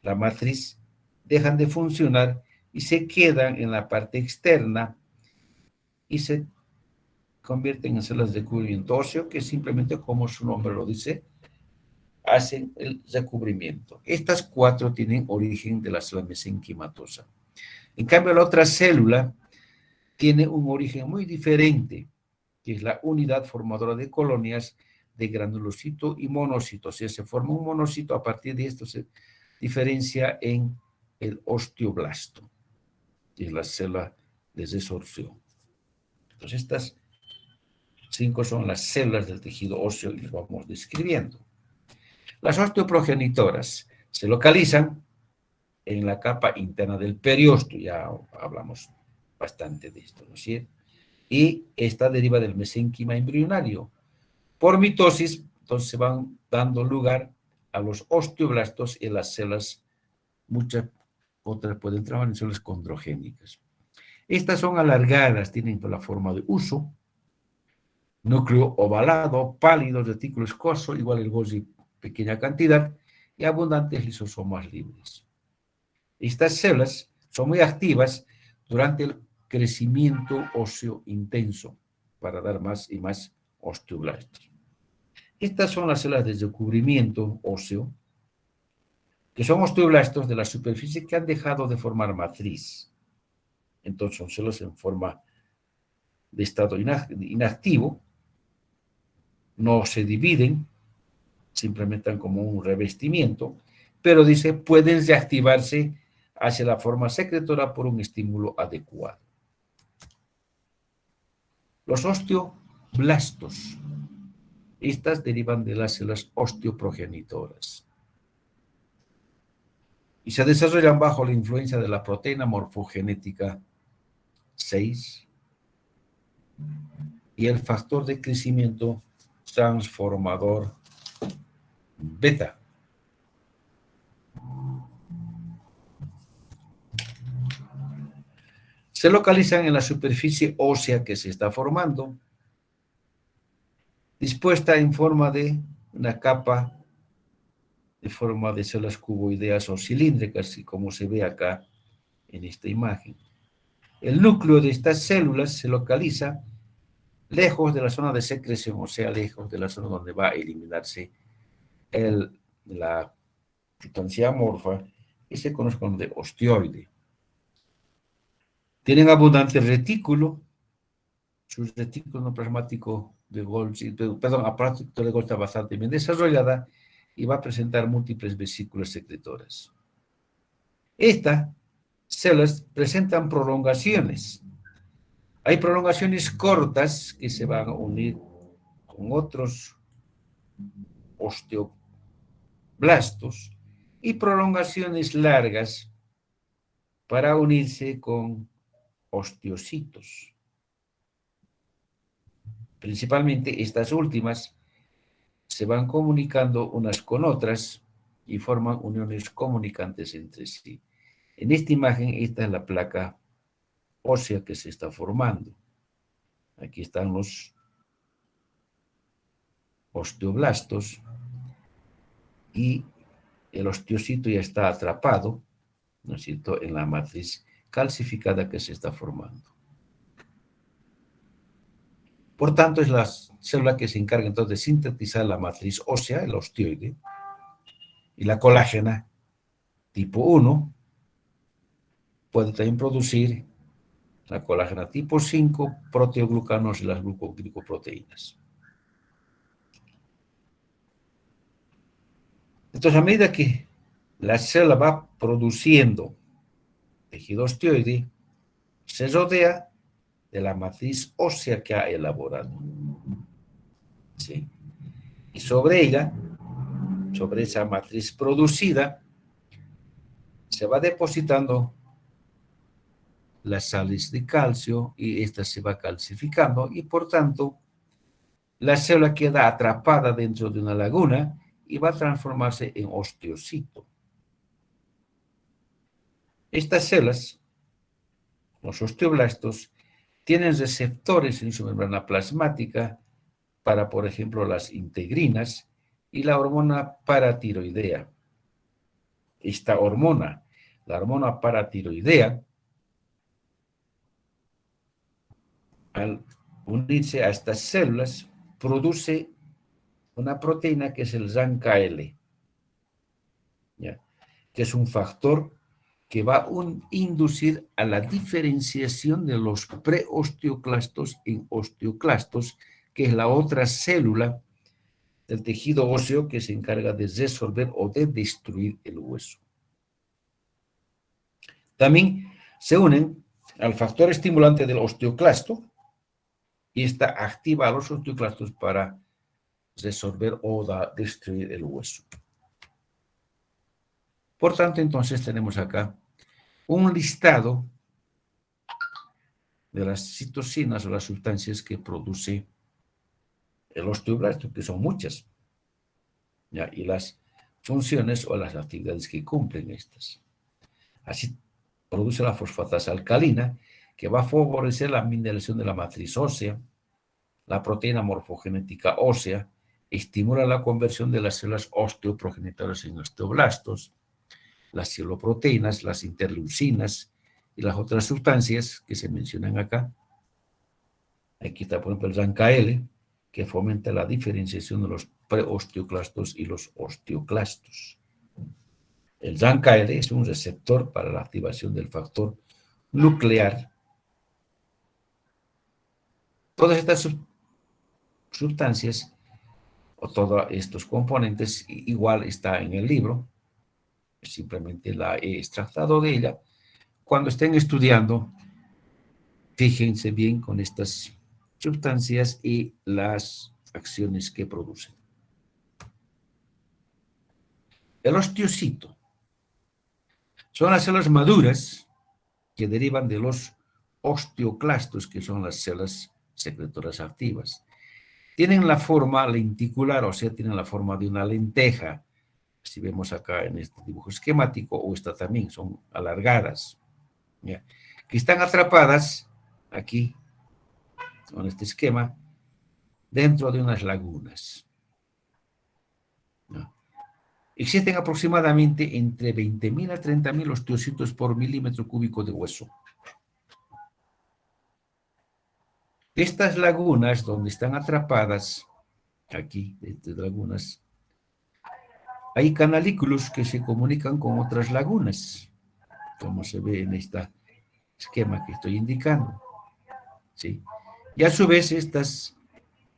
la matriz, dejan de funcionar y se quedan en la parte externa y se convierten en células de cubrimiento óseo que simplemente, como su nombre lo dice, hacen el recubrimiento. Estas cuatro tienen origen de la célula mesenquimatosa. En cambio, la otra célula tiene un origen muy diferente, que es la unidad formadora de colonias de granulocito y monocito. O sea, se forma un monocito, a partir de esto se diferencia en el osteoblasto, que es la célula de resorción. Entonces, estas 5 son las células del tejido óseo y las vamos describiendo. Las osteoprogenitoras se localizan en la capa interna del periósteo, ya hablamos bastante de esto, ¿no es cierto? Y esta deriva del mesénquima embrionario. Por mitosis, entonces se van dando lugar a los osteoblastos y las células, muchas otras pueden trabajar en células condrogénicas. Estas son alargadas, tienen la forma de huso, núcleo ovalado, pálido, retículo escoso, igual el Golgi, pequeña cantidad, y abundantes lisosomas libres. Estas células son muy activas durante el crecimiento óseo intenso para dar más y más osteoblastos. Estas son las células de recubrimiento óseo, que son osteoblastos de la superficie que han dejado de formar matriz. Entonces son células en forma de estado inactivo, no se dividen, simplemente están como un revestimiento, pero dice, pueden reactivarse hacia la forma secretora por un estímulo adecuado. Los osteoblastos, estas derivan de las células osteoprogenitoras y se desarrollan bajo la influencia de la proteína morfogenética 6 y el factor de crecimiento transformador beta. Se localizan en la superficie ósea que se está formando, dispuesta en forma de una capa de forma de células cuboideas o cilíndricas, como se ve acá en esta imagen. El núcleo de estas células se localiza lejos de la zona de secreción, o sea, lejos de la zona donde va a eliminarse la sustancia amorfa, y se conoce como de osteoide. Tienen abundante retículo, su retículo no plasmático de Golgi, perdón, aparato de Golgi está bastante bien desarrollada y va a presentar múltiples vesículas secretoras. Estas células presentan prolongaciones Hay prolongaciones cortas que se van a unir con otros osteoblastos y prolongaciones largas para unirse con osteocitos. Principalmente estas últimas se van comunicando unas con otras y forman uniones comunicantes entre sí. En esta imagen, esta es la placa ósea que se está formando. Aquí están los osteoblastos y el osteocito ya está atrapado, ¿no es cierto?, en la matriz calcificada que se está formando. Por tanto, es la célula que se encarga entonces de sintetizar la matriz ósea, el osteoide, y la colágena tipo 1 puede también producir la colágena tipo 5, proteoglucanos y las glicoproteínas. Entonces, a medida que la célula va produciendo tejido osteoide, se rodea de la matriz ósea que ha elaborado. ¿Sí? Y sobre ella, sobre esa matriz producida, se va depositando las sales de calcio y esta se va calcificando y por tanto la célula queda atrapada dentro de una laguna y va a transformarse en osteocito. Estas células, los osteoblastos, tienen receptores en su membrana plasmática para, por ejemplo, las integrinas y la hormona paratiroidea. Esta hormona, la hormona paratiroidea, al unirse a estas células, produce una proteína que es el ZANKL, ¿ya?, que es un factor que va a inducir a la diferenciación de los preosteoclastos en osteoclastos, que es la otra célula del tejido óseo que se encarga de resolver o de destruir el hueso. También se unen al factor estimulante del osteoclasto y esta activa a los osteoclastos para resolver o destruir el hueso. Por tanto, entonces tenemos acá un listado de las citocinas o las sustancias que produce el osteoblasto, que son muchas, ¿ya?, y las funciones o las actividades que cumplen estas. Así produce la fosfatasa alcalina, que va a favorecer la mineralización de la matriz ósea, la proteína morfogenética ósea, estimula la conversión de las células osteoprogenitoras en osteoblastos, las cieloproteínas, las interleucinas y las otras sustancias que se mencionan acá. Aquí está, por ejemplo, el ZANKL, que fomenta la diferenciación de los preosteoclastos y los osteoclastos. El ZANKL es un receptor para la activación del factor nuclear. Todas estas sustancias o todos estos componentes igual está en el libro, simplemente la he extractado de ella. Cuando estén estudiando, fíjense bien con estas sustancias y las acciones que producen. El osteocito son las células maduras que derivan de los osteoclastos, que son las células secretoras activas. Tienen la forma lenticular, o sea, tienen la forma de una lenteja. Si vemos acá en este dibujo esquemático, o esta también, son alargadas, ¿ya?, que están atrapadas aquí, con este esquema, dentro de unas lagunas, ¿no? Existen aproximadamente entre 20.000 a 30.000 osteocitos por milímetro cúbico de hueso. Estas lagunas, donde están atrapadas, aquí, estas lagunas, hay canalículos que se comunican con otras lagunas, como se ve en este esquema que estoy indicando, ¿sí? Y a su vez, estas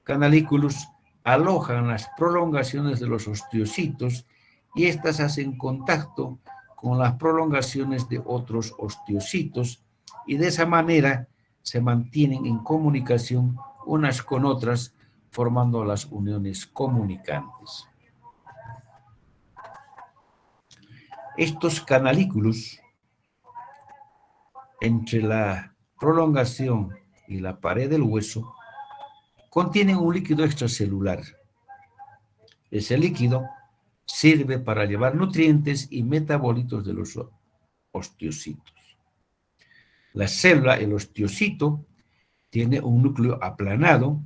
canalículos alojan las prolongaciones de los osteocitos y estas hacen contacto con las prolongaciones de otros osteocitos y de esa manera se mantienen en comunicación unas con otras, formando las uniones comunicantes. Estos canalículos entre la prolongación y la pared del hueso contienen un líquido extracelular. Ese líquido sirve para llevar nutrientes y metabolitos de los osteocitos. La célula, el osteocito, tiene un núcleo aplanado,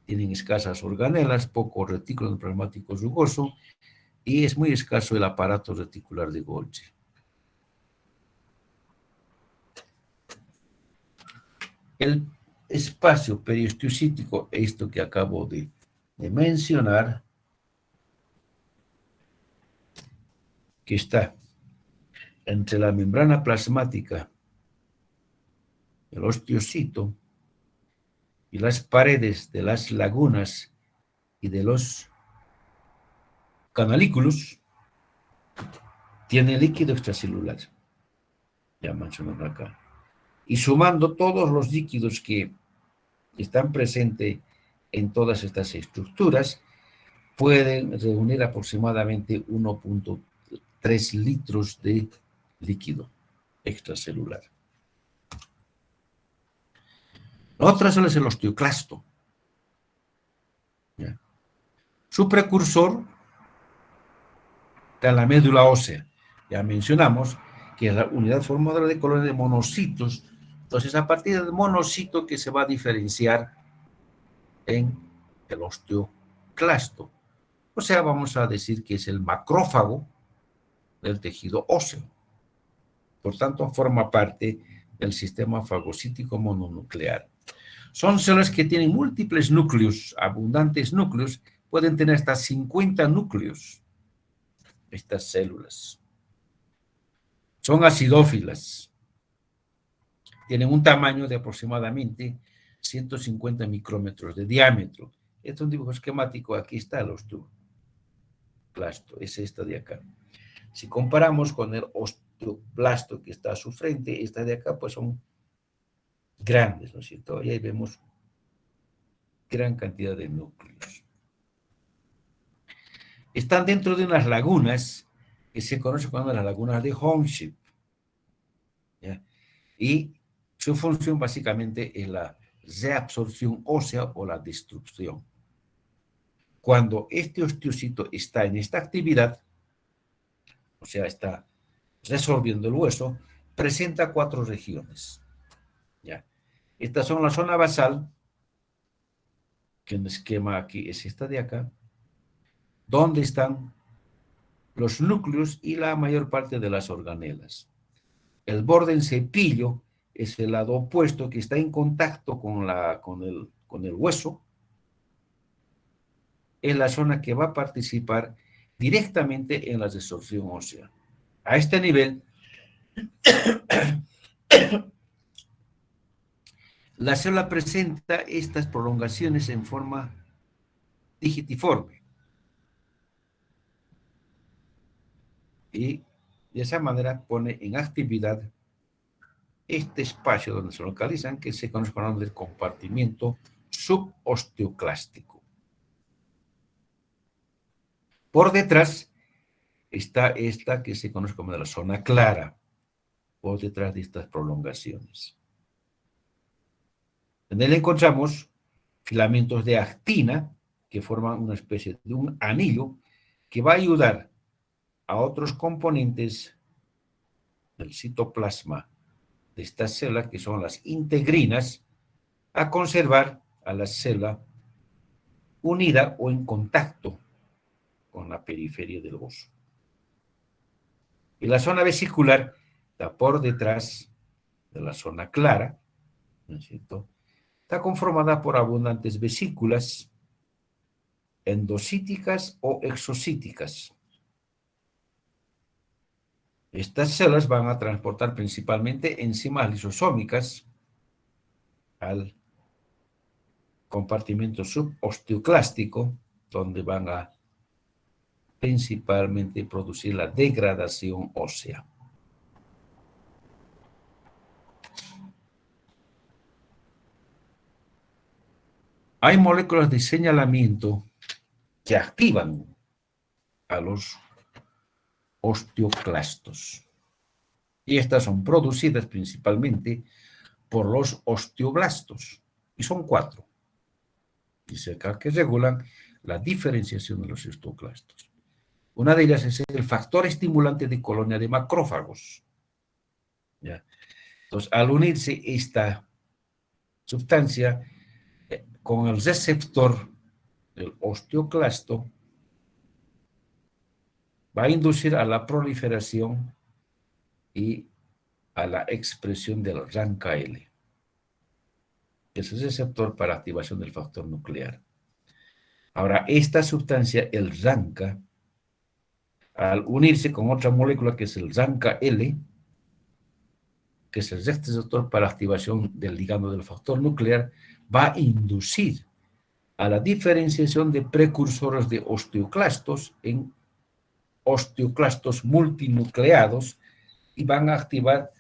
tienen escasas organelas, poco retículo plasmático rugoso y es muy escaso el aparato reticular de Golgi. El espacio periosteocítico, esto que acabo de mencionar, que está entre la membrana plasmática, el osteocito, y las paredes de las lagunas y de los canalículos, tiene líquido extracelular, ya mencionado acá. Y sumando todos los líquidos que están presentes en todas estas estructuras, pueden reunir aproximadamente 1.3 litros de líquido extracelular. La otra célula es el osteoclasto. ¿Ya? Su precursor está en la médula ósea. Ya mencionamos que es la unidad formadora de colonias de monocitos. Entonces, a partir del monocito que se va a diferenciar en el osteoclasto. O sea, vamos a decir que es el macrófago del tejido óseo. Por tanto, forma parte del sistema fagocítico mononuclear. Son células que tienen múltiples núcleos, abundantes núcleos, pueden tener hasta 50 núcleos, estas células. Son acidófilas. Tienen un tamaño de aproximadamente 150 micrómetros de diámetro. Este es un dibujo esquemático, aquí está el osteoclasto, es esta de acá. Si comparamos con el osteoclasto que está a su frente, esta de acá, pues son grandes, ¿no es cierto? Y ahí vemos gran cantidad de núcleos. Están dentro de unas lagunas que se conocen como las lagunas de Home-Ship. ¿Ya? Y su función básicamente es la reabsorción ósea o la destrucción. Cuando este osteocito está en esta actividad, o sea, está resolviendo el hueso, presenta 4 regiones. ¿Ya? Estas son la zona basal, que en el esquema aquí es esta de acá, donde están los núcleos y la mayor parte de las organelas. El borde en cepillo es el lado opuesto que está en contacto con el hueso. Es la zona que va a participar directamente en la resorción ósea. A este nivel, la célula presenta estas prolongaciones en forma digitiforme. Y de esa manera pone en actividad este espacio donde se localizan, que se conoce con el nombre de compartimiento subosteoclástico. Por detrás está esta que se conoce como la zona clara, por detrás de estas prolongaciones. En él encontramos filamentos de actina que forman una especie de un anillo que va a ayudar a otros componentes del citoplasma de esta célula, que son las integrinas, a conservar a la célula unida o en contacto con la periferia del hueso. Y la zona vesicular está por detrás de la zona clara, ¿no es cierto? Está conformada por abundantes vesículas endocíticas o exocíticas. Estas células van a transportar principalmente enzimas lisosómicas al compartimento subosteoclástico, donde van a principalmente producir la degradación ósea. hay moléculas de señalamiento que activan a los osteoclastos. Y estas son producidas principalmente por los osteoblastos. Y son 4. Dice acá que regulan la diferenciación de los osteoclastos. Una de ellas es el factor estimulante de colonia de macrófagos. ¿Ya? Entonces, al unirse esta sustancia con el receptor del osteoclasto, va a inducir a la proliferación y a la expresión del RANKL, que es el receptor para activación del factor nuclear. Ahora, esta sustancia, el RANKA, al unirse con otra molécula que es el RANKL, que es el receptor para activación del ligando del factor nuclear, va a inducir a la diferenciación de precursores de osteoclastos en osteoclastos multinucleados y van a activar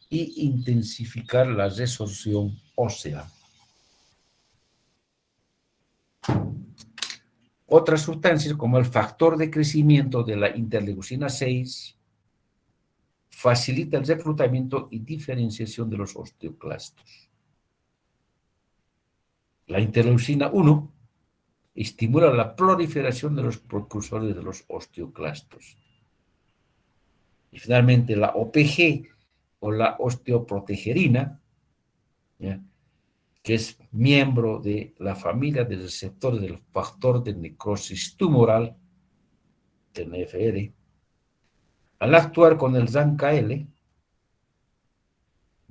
y intensificar la resorción ósea. Otras sustancias como el factor de crecimiento de la interleucina 6 facilita el reclutamiento y diferenciación de los osteoclastos. La interleucina 1 estimula la proliferación de los precursores de los osteoclastos. Y finalmente la OPG o la osteoprotegerina, ¿ya?, que es miembro de la familia de receptores del factor de necrosis tumoral, TNFR, al actuar con el RANKL,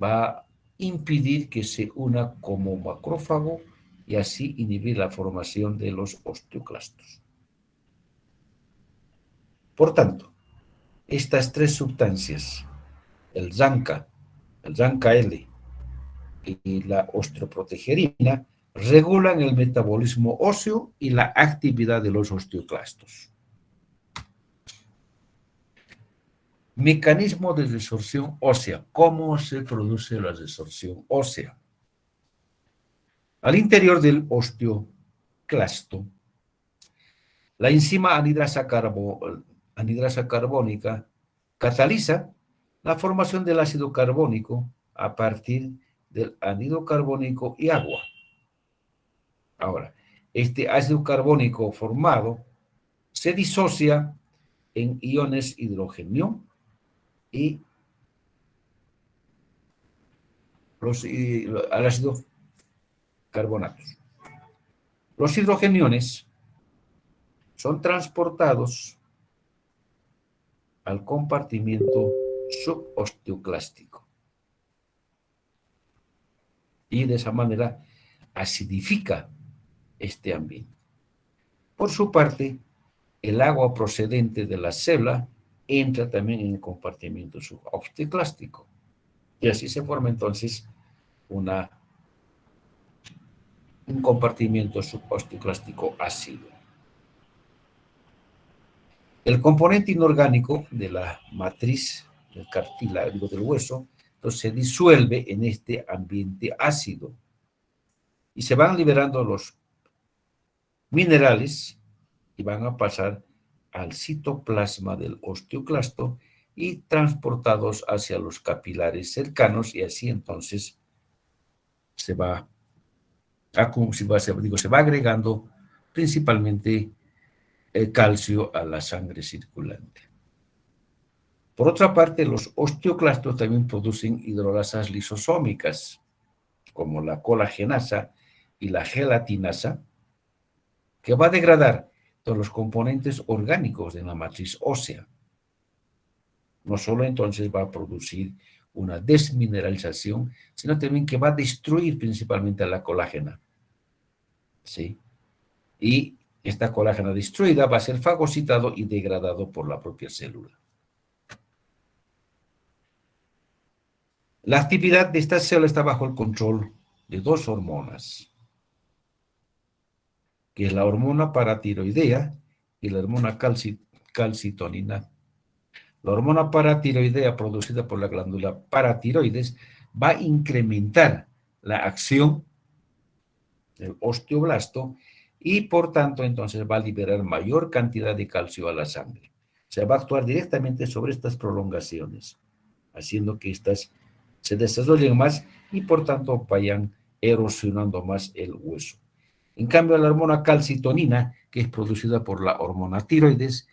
va a impedir que se una como macrófago y así inhibir la formación de los osteoclastos. Por tanto, estas 3 sustancias, el RANKA, el RANKL y la osteoprotegerina, regulan el metabolismo óseo y la actividad de los osteoclastos. Mecanismo de resorción ósea. ¿Cómo se produce la resorción ósea? Al interior del osteoclasto, la enzima anidrasa carbónica cataliza la formación del ácido carbónico a partir del anhídrido carbónico y agua. Ahora, este ácido carbónico formado se disocia en iones hidrogenio y al ácido carbonatos. Los hidrogeniones son transportados al compartimiento subosteoclástico y de esa manera acidifica este ambiente. Por su parte, el agua procedente de la célula entra también en el compartimiento subosteoclástico y así se forma entonces un compartimiento subosteoclástico ácido. El componente inorgánico de la matriz del cartílago del hueso entonces se disuelve en este ambiente ácido y se van liberando los minerales y van a pasar al citoplasma del osteoclasto y transportados hacia los capilares cercanos y así entonces se va agregando principalmente el calcio a la sangre circulante. Por otra parte, los osteoclastos también producen hidrolasas lisosómicas, como la colagenasa y la gelatinasa, que va a degradar todos los componentes orgánicos de la matriz ósea. No solo entonces va a producir una desmineralización, sino también que va a destruir principalmente la colágena. ¿Sí? Y esta colágena destruida va a ser fagocitado y degradado por la propia célula. La actividad de esta célula está bajo el control de 2 hormonas, que es la hormona paratiroidea y la hormona calcitonina. La hormona paratiroidea producida por la glándula paratiroides va a incrementar la acción el osteoblasto, y por tanto entonces va a liberar mayor cantidad de calcio a la sangre. Se va a actuar directamente sobre estas prolongaciones, haciendo que estas se desarrollen más y por tanto vayan erosionando más el hueso. En cambio, la hormona calcitonina, que es producida por la hormona tiroides,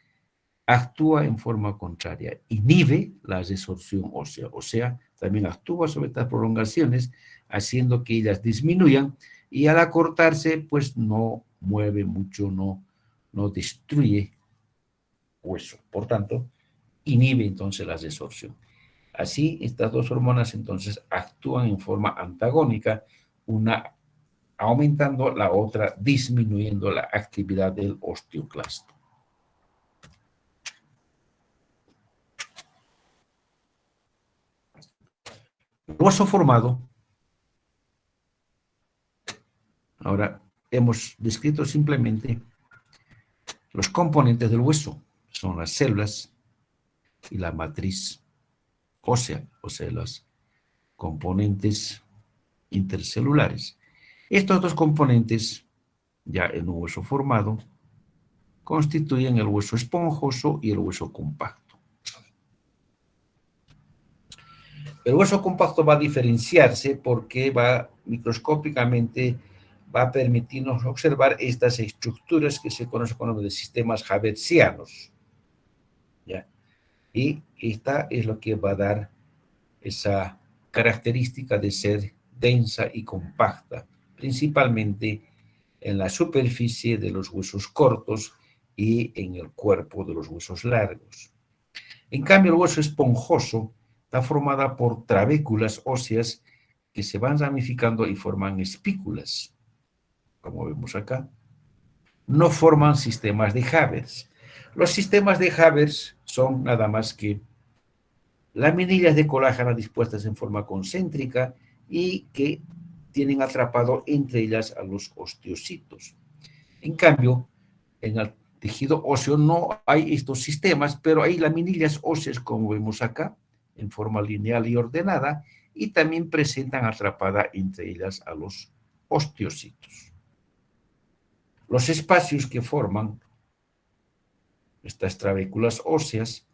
actúa en forma contraria, inhibe la resorción ósea, o sea, también actúa sobre estas prolongaciones, haciendo que ellas disminuyan y al acortarse, pues no mueve mucho, no destruye hueso. Por tanto, inhibe entonces la resorción. Así, estas dos hormonas entonces actúan en forma antagónica, una aumentando, la otra disminuyendo la actividad del osteoclasto. El hueso formado, ahora hemos descrito simplemente los componentes del hueso, son las células y la matriz ósea, o sea, los componentes intercelulares. Estos dos componentes, ya en un hueso formado, constituyen el hueso esponjoso y el hueso compacto. El hueso compacto va a diferenciarse porque va microscópicamente va a permitirnos observar estas estructuras que se conocen como de sistemas haversianos. ¿Ya? Y esta es lo que va a dar esa característica de ser densa y compacta, principalmente en la superficie de los huesos cortos y en el cuerpo de los huesos largos. En cambio, el hueso esponjoso está formada por trabéculas óseas que se van ramificando y forman espículas, como vemos acá. No forman sistemas de Havers. Los sistemas de Havers son nada más que laminillas de colágeno dispuestas en forma concéntrica y que tienen atrapado entre ellas a los osteocitos. En cambio, en el tejido óseo no hay estos sistemas, pero hay laminillas óseas, como vemos acá, en forma lineal y ordenada, y también presentan atrapada entre ellas a los osteocitos. Los espacios que forman estas trabéculas óseas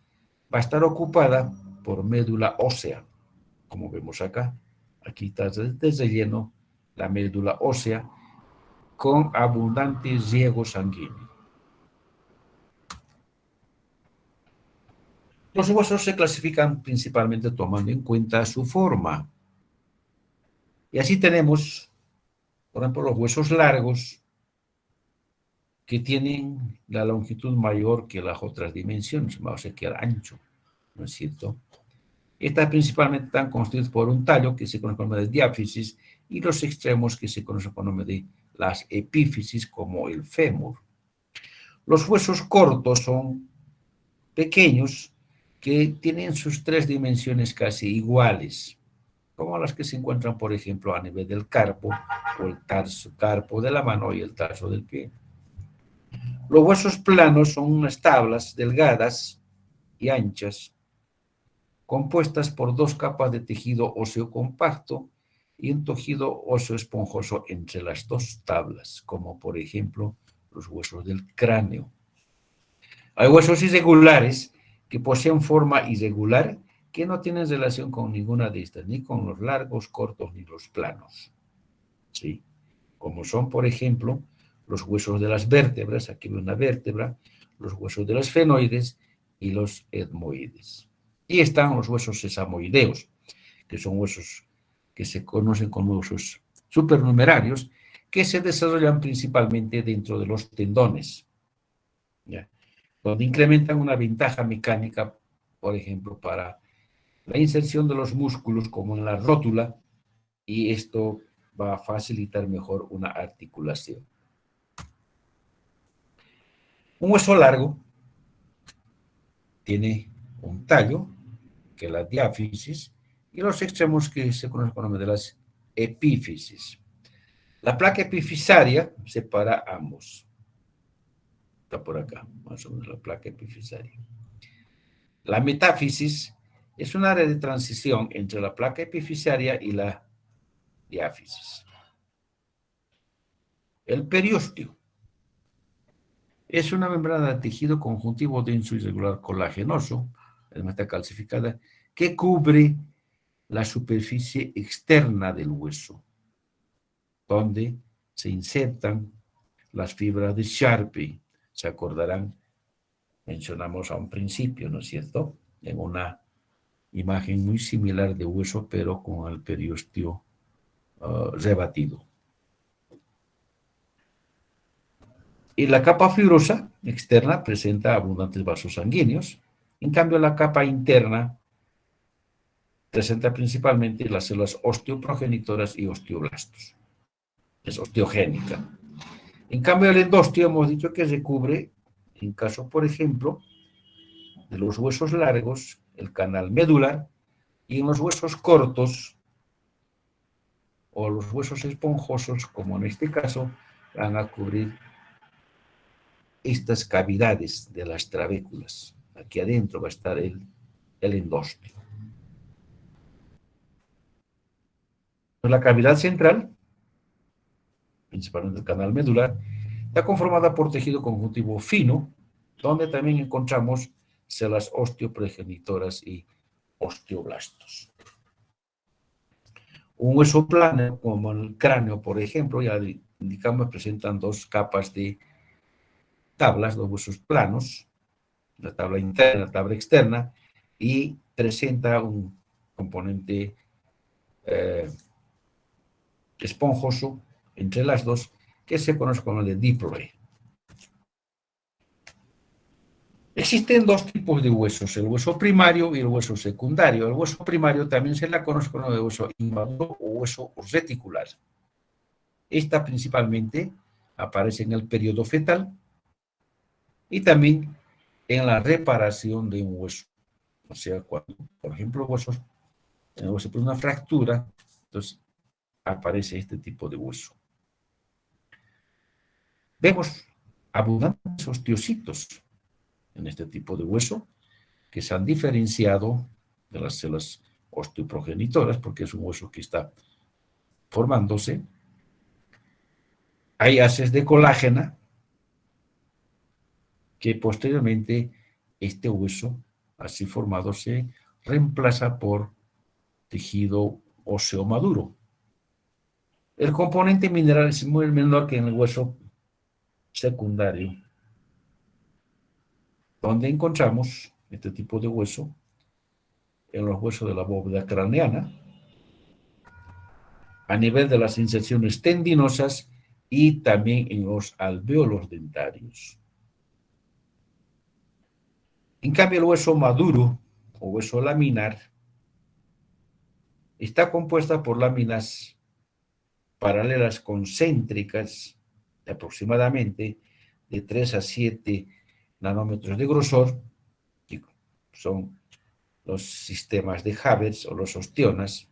va a estar ocupada por médula ósea, como vemos acá. Aquí está de relleno la médula ósea con abundante riego sanguíneo. Los huesos se clasifican principalmente tomando en cuenta su forma. Y así tenemos, por ejemplo, los huesos largos, que tienen la longitud mayor que las otras dimensiones, o sea, que el ancho, ¿no es cierto? Estas principalmente están constituidas por un tallo que se conoce con el nombre de diáfisis y los extremos que se conocen con el nombre de las epífisis, como el fémur. Los huesos cortos son pequeños que tienen sus tres dimensiones casi iguales, como las que se encuentran, por ejemplo, a nivel del carpo o el tarso, carpo de la mano y el tarso del pie. Los huesos planos son unas tablas delgadas y anchas, compuestas por dos capas de tejido óseo compacto y un tejido óseo esponjoso entre las dos tablas, como por ejemplo los huesos del cráneo. Hay huesos irregulares que poseen forma irregular que no tienen relación con ninguna de estas, ni con los largos, cortos, ni los planos. ¿Sí? Como son, por ejemplo, los huesos de las vértebras, aquí veo una vértebra, los huesos de los fenoides y los etmoides. Y están los huesos sesamoideos, que son huesos que se conocen como huesos supernumerarios, que se desarrollan principalmente dentro de los tendones, ¿ya? Donde incrementan una ventaja mecánica, por ejemplo, para la inserción de los músculos como en la rótula, y esto va a facilitar mejor una articulación. Un hueso largo tiene un tallo, que es la diáfisis, y los extremos que se conocen con el nombre de las epífisis. La placa epifisaria separa ambos. Está por acá, más o menos la placa epifisaria. La metáfisis es un área de transición entre la placa epifisaria y la diáfisis. El periósteo es una membrana de tejido conjuntivo denso y regular colagenoso, además está calcificada, que cubre la superficie externa del hueso, donde se insertan las fibras de Sharpe. Se acordarán, mencionamos a un principio, ¿no es cierto?, en una imagen muy similar de hueso, pero con el periósteo rebatido. Y la capa fibrosa externa presenta abundantes vasos sanguíneos. En cambio, la capa interna presenta principalmente las células osteoprogenitoras y osteoblastos. Es osteogénica. En cambio, el endostio hemos dicho que recubre, en caso, por ejemplo, de los huesos largos, el canal medular, y en los huesos cortos o los huesos esponjosos, como en este caso, van a cubrir estas cavidades de las trabéculas. Aquí adentro va a estar el endostio. La cavidad central, principalmente el canal medular, está conformada por tejido conjuntivo fino, donde también encontramos células osteoprogenitoras y osteoblastos. Un hueso plano, como el cráneo, por ejemplo, ya indicamos, presentan dos capas de tablas, dos huesos planos, la tabla interna, la tabla externa, y presenta un componente esponjoso entre las dos, que se conoce como el de diploe. Existen dos tipos de huesos, el hueso primario y el hueso secundario. El hueso primario también se le conoce como el hueso inmaduro o hueso reticular. Esta principalmente aparece en el periodo fetal y también en la reparación de un hueso. O sea, cuando, por ejemplo, en el hueso por una fractura, entonces aparece este tipo de hueso. Vemos abundantes osteocitos en este tipo de hueso que se han diferenciado de las células osteoprogenitoras porque es un hueso que está formándose. Hay haces de colágena que posteriormente este hueso así formado se reemplaza por tejido óseo maduro. El componente mineral es muy menor que en el hueso secundario, donde encontramos este tipo de hueso en los huesos de la bóveda craneana, a nivel de las inserciones tendinosas y también en los alvéolos dentarios. En cambio, el hueso maduro o hueso laminar está compuesta por láminas paralelas concéntricas de aproximadamente de 3 a 7 nanómetros de grosor, que son los sistemas de Haber o los ostionas.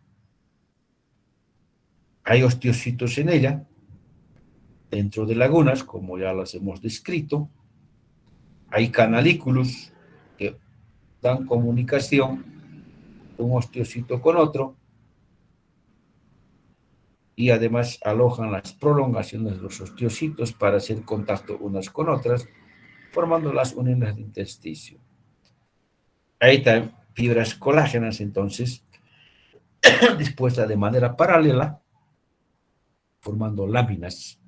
Hay osteocitos en ella, dentro de lagunas, como ya las hemos descrito. Hay canalículos que dan comunicación de un osteocito con otro y además alojan las prolongaciones de los osteocitos para hacer contacto unas con otras, formando las uniones de intersticio. Hay también fibras colágenas, entonces, dispuestas de manera paralela, formando láminas.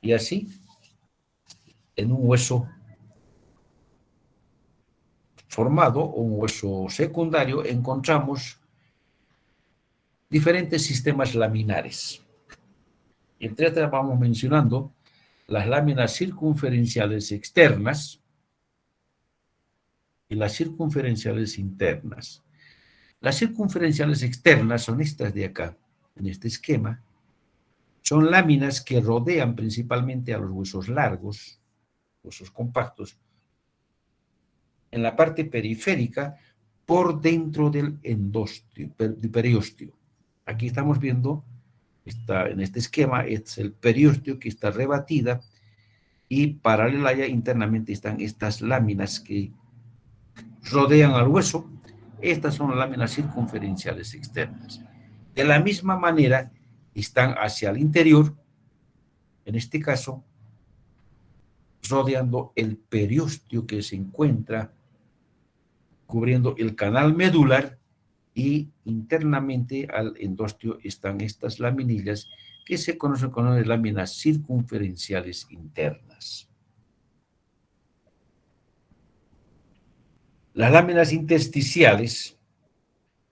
Y así, en un hueso formado, o un hueso secundario, encontramos diferentes sistemas laminares. Entre otras vamos mencionando las láminas circunferenciales externas y las circunferenciales internas. Las circunferenciales externas son estas de acá, en este esquema. Son láminas que rodean principalmente a los huesos largos, huesos compactos, en la parte periférica, por dentro del endostio, del periósteo. Aquí estamos viendo, en este esquema, es el periósteo que está rebatida y paralela ya internamente están estas láminas que rodean al hueso. Estas son las láminas circunferenciales externas. De la misma manera, están hacia el interior, en este caso, rodeando el periósteo que se encuentra cubriendo el canal medular, y internamente al endostio están estas laminillas que se conocen como láminas circunferenciales internas. Las láminas intersticiales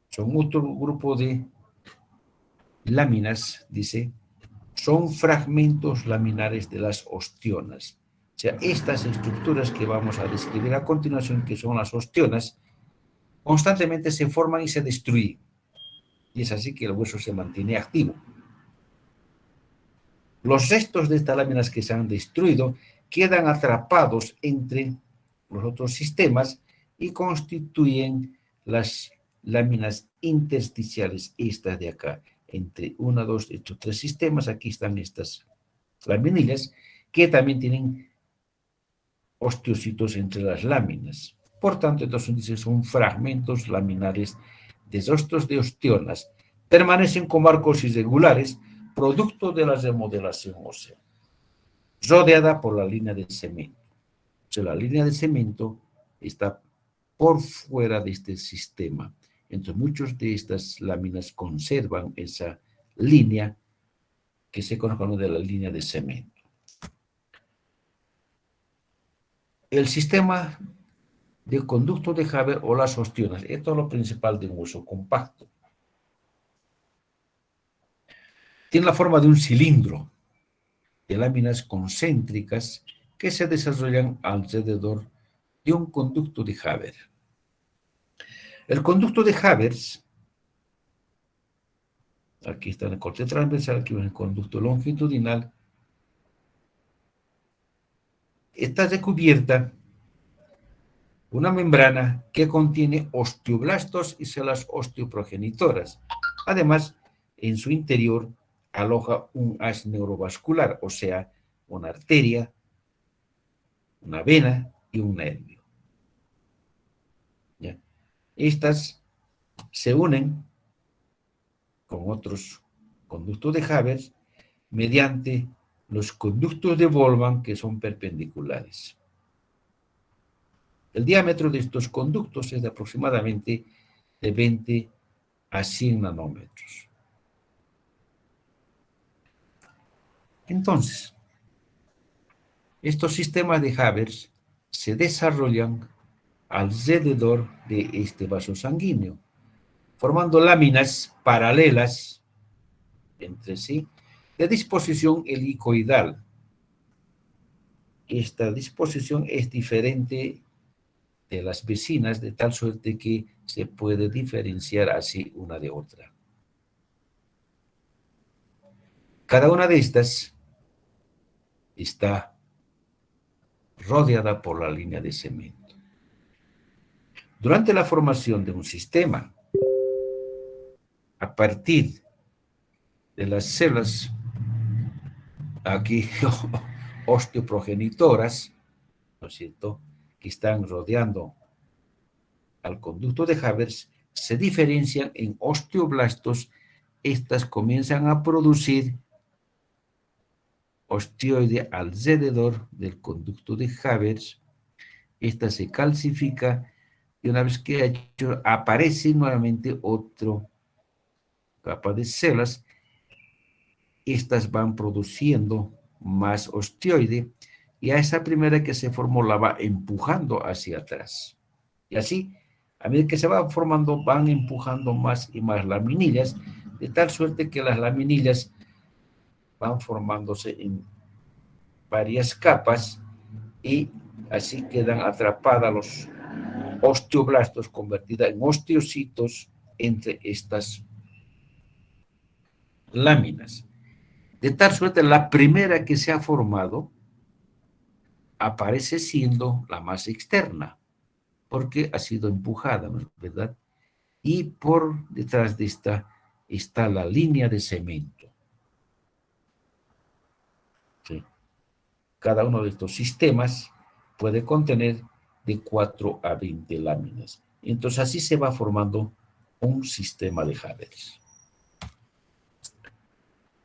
son otro grupo de láminas, dice, son fragmentos laminares de las ostionas. O sea, estas estructuras que vamos a describir a continuación, que son las ostionas, constantemente se forman y se destruyen. Y es así que el hueso se mantiene activo. Los restos de estas láminas que se han destruido quedan atrapados entre los otros sistemas y constituyen las láminas intersticiales, estas de acá. Entre 1, 2, estos 3 sistemas, aquí están estas laminillas, que también tienen osteocitos entre las láminas. Por tanto, entonces son fragmentos laminares de rostros de ostionas. Permanecen como arcos irregulares, producto de la remodelación ósea, rodeada por la línea de cemento. O sea, la línea de cemento está por fuera de este sistema. Entonces, muchas de estas láminas conservan esa línea que se conoce como de la línea de cemento. El sistema de conducto de Haber o las ostionas, esto es lo principal de un hueso compacto. Tiene la forma de un cilindro de láminas concéntricas que se desarrollan alrededor de un conducto de Haber. El conducto de Haber, aquí está en el corte transversal, aquí en el conducto longitudinal, está recubierta una membrana que contiene osteoblastos y células osteoprogenitoras. Además, en su interior aloja un haz neurovascular, o sea, una arteria, una vena y un nervio. ¿Ya? Estas se unen con otros conductos de Haber mediante los conductos de Volman que son perpendiculares. El diámetro de estos conductos es de aproximadamente de 20 a 100 nanómetros. Entonces, estos sistemas de Haber se desarrollan alrededor de este vaso sanguíneo, formando láminas paralelas entre sí de disposición helicoidal. Esta disposición es diferente de las vecinas, de tal suerte que se puede diferenciar así una de otra. Cada una de estas está rodeada por la línea de cemento. Durante la formación de un sistema, a partir de las células aquí osteoprogenitoras, ¿no es cierto?, que están rodeando al conducto de Haber, se diferencian en osteoblastos. Estas comienzan a producir osteoide alrededor del conducto de Haber. Esta se calcifica y una vez que ha hecho, aparece nuevamente otra capa de células. Estas van produciendo más osteoide y a esa primera que se formó la va empujando hacia atrás. Y así, a medida que se va formando, van empujando más y más laminillas, de tal suerte que las laminillas van formándose en varias capas y así quedan atrapadas los osteoblastos, convertidas en osteocitos entre estas láminas. De tal suerte, la primera que se ha formado aparece siendo la más externa, porque ha sido empujada, ¿no es verdad? Y por detrás de esta está la línea de cemento. ¿Sí? Cada uno de estos sistemas puede contener de 4 a 20 láminas. Entonces así se va formando un sistema de Haber.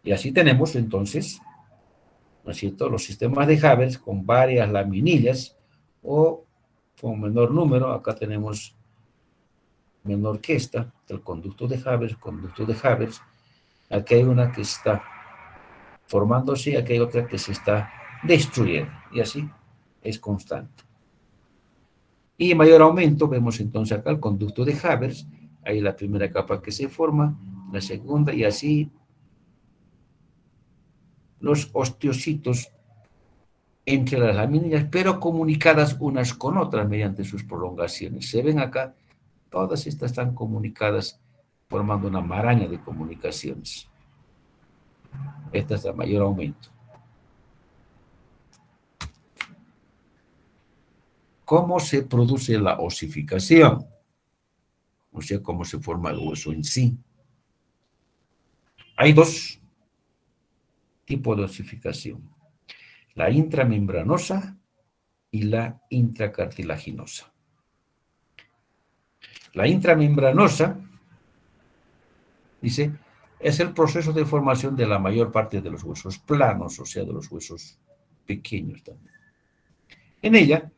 Y así tenemos entonces, ¿no es cierto?, los sistemas de Haber con varias laminillas o con menor número. Acá tenemos menor que esta, el conducto de Haber. Aquí hay una que está formándose y aquí hay otra que se está destruyendo. Y así es constante. Y mayor aumento, vemos entonces acá el conducto de Haber. Ahí la primera capa que se forma, la segunda, y así los osteocitos entre las laminillas, pero comunicadas unas con otras mediante sus prolongaciones. Se ven acá, todas estas están comunicadas formando una maraña de comunicaciones. Esta es el mayor aumento. ¿Cómo se produce la osificación? O sea, cómo se forma el hueso en sí. Hay dos tipos de osificación: la intramembranosa y la intracartilaginosa. La intramembranosa, dice, es el proceso de formación de la mayor parte de los huesos planos, o sea, de los huesos pequeños también. En ella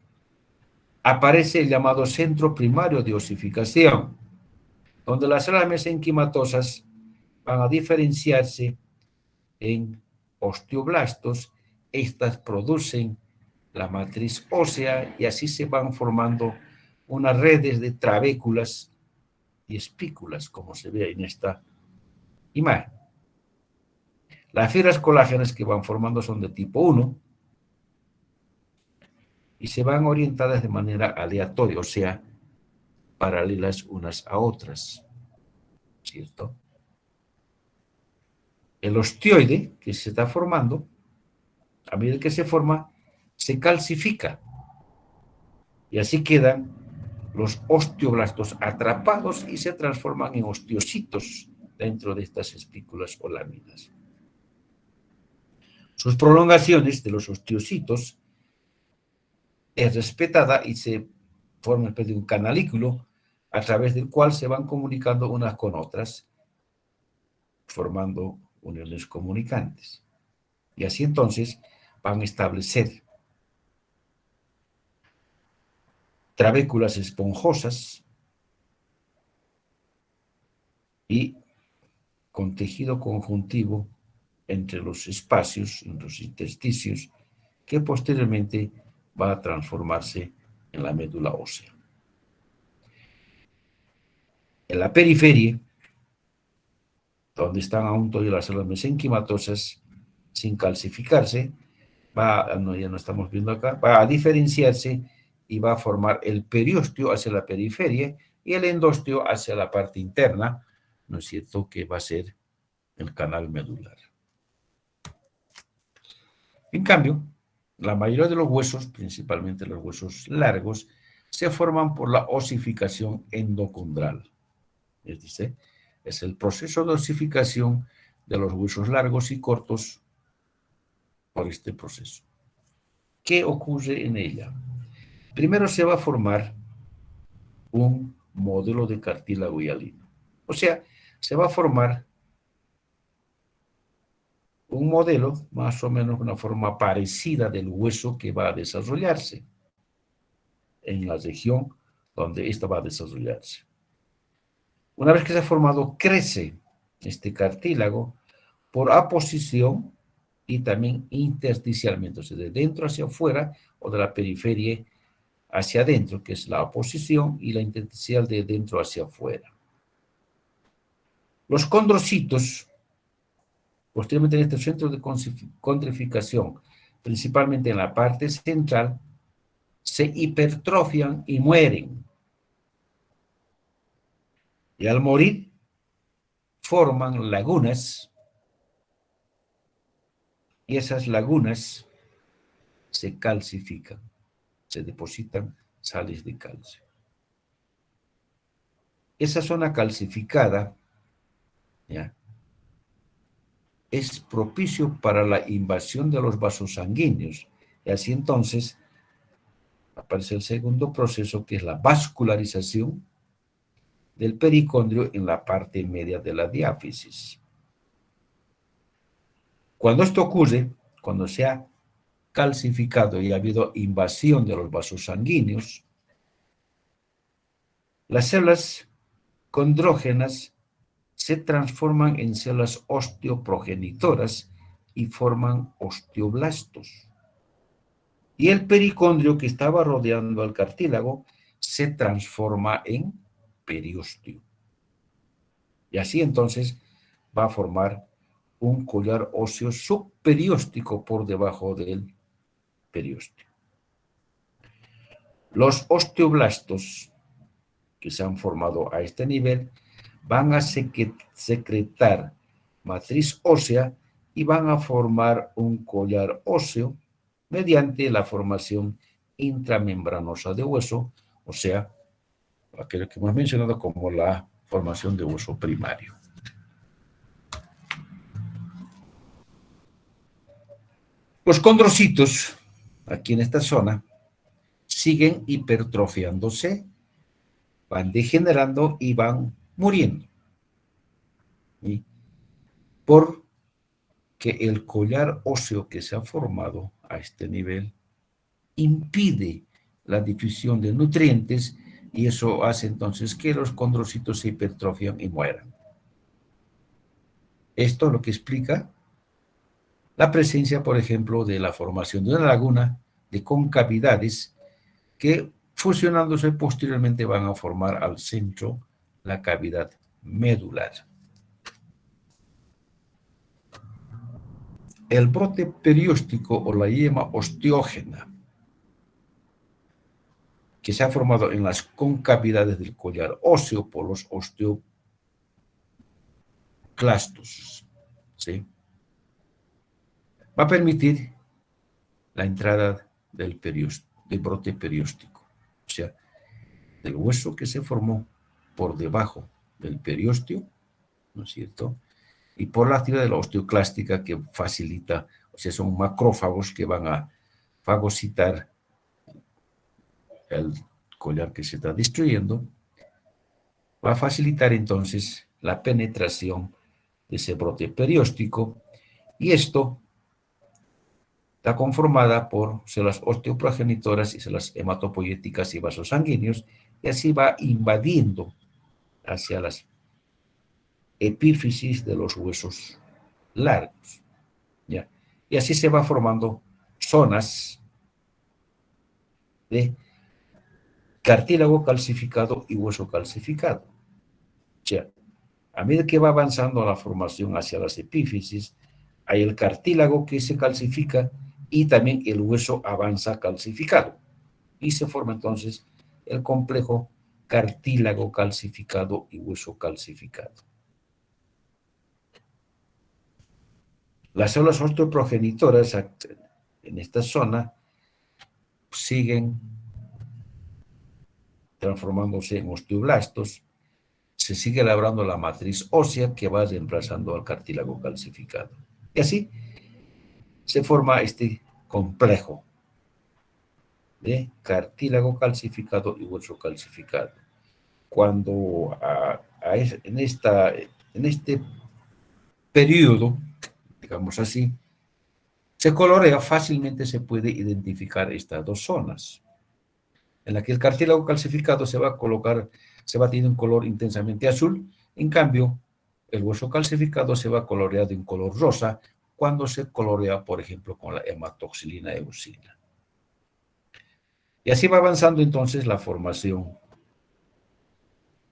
aparece el llamado centro primario de osificación, donde las células mesenquimatosas van a diferenciarse en osteoblastos. Estas producen la matriz ósea y así se van formando unas redes de trabéculas y espículas, como se ve en esta imagen. Las fibras colágenas que van formando son de tipo 1 y se van orientadas de manera aleatoria, o sea, paralelas unas a otras, ¿cierto? El osteoide que se está formando, a medida que se forma, se calcifica y así quedan los osteoblastos atrapados y se transforman en osteocitos dentro de estas espículas o láminas. Sus prolongaciones de los osteocitos es respetada y se forma una especie de un canalículo a través del cual se van comunicando unas con otras, formando uniones comunicantes. Y así entonces van a establecer trabéculas esponjosas y con tejido conjuntivo entre los espacios, en los intersticios, que posteriormente va a transformarse en la médula ósea. En la periferia, donde están aún todavía las células mesenquimatosas sin calcificarse, ya no estamos viendo acá, va a diferenciarse y va a formar el periósteo hacia la periferia y el endósteo hacia la parte interna, ¿no es cierto?, que va a ser el canal medular. En cambio, la mayoría de los huesos, principalmente los huesos largos, se forman por la osificación endocondral. Es decir, es el proceso de osificación de los huesos largos y cortos por este proceso. ¿Qué ocurre en ella? Primero se va a formar un modelo de cartílago hialino. O sea, se va a formar un modelo, más o menos una forma parecida del hueso que va a desarrollarse en la región donde ésta va a desarrollarse. Una vez que se ha formado, crece este cartílago por aposición y también intersticialmente, o sea, de dentro hacia afuera o de la periferia hacia adentro, que es la aposición, y la intersticial de dentro hacia afuera. Los condrocitos, posteriormente en este centro de condrificación, principalmente en la parte central, se hipertrofian y mueren. Y al morir, forman lagunas, y esas lagunas se calcifican, se depositan sales de calcio. Esa zona calcificada, ¿ya?, es propicio para la invasión de los vasos sanguíneos. Y así entonces aparece el segundo proceso, que es la vascularización del pericondrio en la parte media de la diáfisis. Cuando esto ocurre, cuando se ha calcificado y ha habido invasión de los vasos sanguíneos, las células condrógenas se transforman en células osteoprogenitoras y forman osteoblastos. Y el pericondrio que estaba rodeando al cartílago se transforma en periósteo. Y así entonces va a formar un collar óseo subperióstico por debajo del periósteo. Los osteoblastos que se han formado a este nivel van a secretar matriz ósea y van a formar un collar óseo mediante la formación intramembranosa de hueso, o sea, aquello que hemos mencionado como la formación de hueso primario. Los condrocitos, aquí en esta zona, siguen hipertrofiándose, van degenerando y van muriendo. ¿Sí? Porque el collar óseo que se ha formado a este nivel impide la difusión de nutrientes y eso hace entonces que los condrocitos se hipertrofien y mueran. Esto es lo que explica la presencia, por ejemplo, de la formación de una laguna de concavidades que fusionándose posteriormente van a formar al centro la cavidad medular. El brote perióstico o la yema osteógena que se ha formado en las concavidades del collar óseo por los osteoclastos, ¿sí? Va a permitir la entrada del brote perióstico, o sea, del hueso que se formó por debajo del periósteo, ¿no es cierto? Y por la actividad de la osteoclástica que facilita, o sea, son macrófagos que van a fagocitar el collar que se está destruyendo, va a facilitar entonces la penetración de ese brote perióstico y esto está conformada por células osteoprogenitoras y células hematopoyéticas y vasos sanguíneos y así va invadiendo hacia las epífisis de los huesos largos, ¿ya? Y así se va formando zonas de cartílago calcificado y hueso calcificado. O sea, a medida que va avanzando la formación hacia las epífisis, hay el cartílago que se calcifica y también el hueso avanza calcificado. Y se forma entonces el complejo cartílago calcificado y hueso calcificado. Las células osteoprogenitoras en esta zona siguen transformándose en osteoblastos, se sigue elaborando la matriz ósea que va reemplazando al cartílago calcificado. Y así se forma este complejo de cartílago calcificado y hueso calcificado. Cuando en este periodo, digamos así, se colorea, fácilmente se puede identificar estas dos zonas, en la que el cartílago calcificado se va a colocar, se va a tener un color intensamente azul, en cambio, el hueso calcificado se va a colorear de un color rosa cuando se colorea, por ejemplo, con la hematoxilina eosina. Y así va avanzando entonces la formación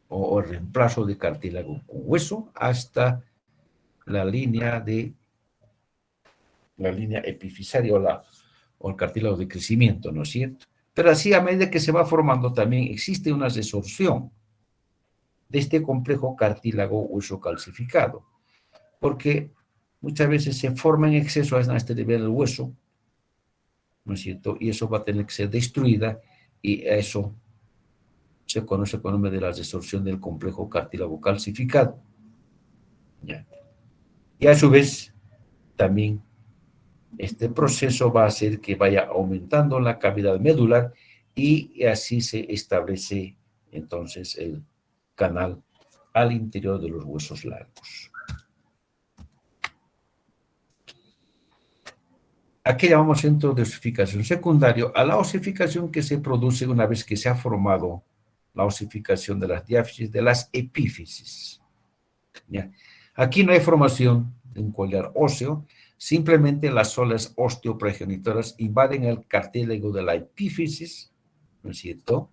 o el reemplazo de cartílago con hueso hasta la línea epifisaria o el cartílago de crecimiento, ¿no es cierto? Pero así a medida que se va formando también existe una resorción de este complejo cartílago hueso calcificado, porque muchas veces se forma en exceso a este nivel del hueso, ¿no es cierto? Y eso va a tener que ser destruida y a eso se conoce con el nombre de la resorción del complejo cartílago calcificado. ¿Ya? Y a su vez, también este proceso va a hacer que vaya aumentando la cavidad medular y así se establece entonces el canal al interior de los huesos largos. Aquí llamamos centro de osificación secundario a la osificación que se produce una vez que se ha formado la osificación de las diáfisis de las epífisis. ¿Ya? Aquí no hay formación de un collar óseo, simplemente las células osteoprogenitoras invaden el cartílago de la epífisis, ¿no es cierto?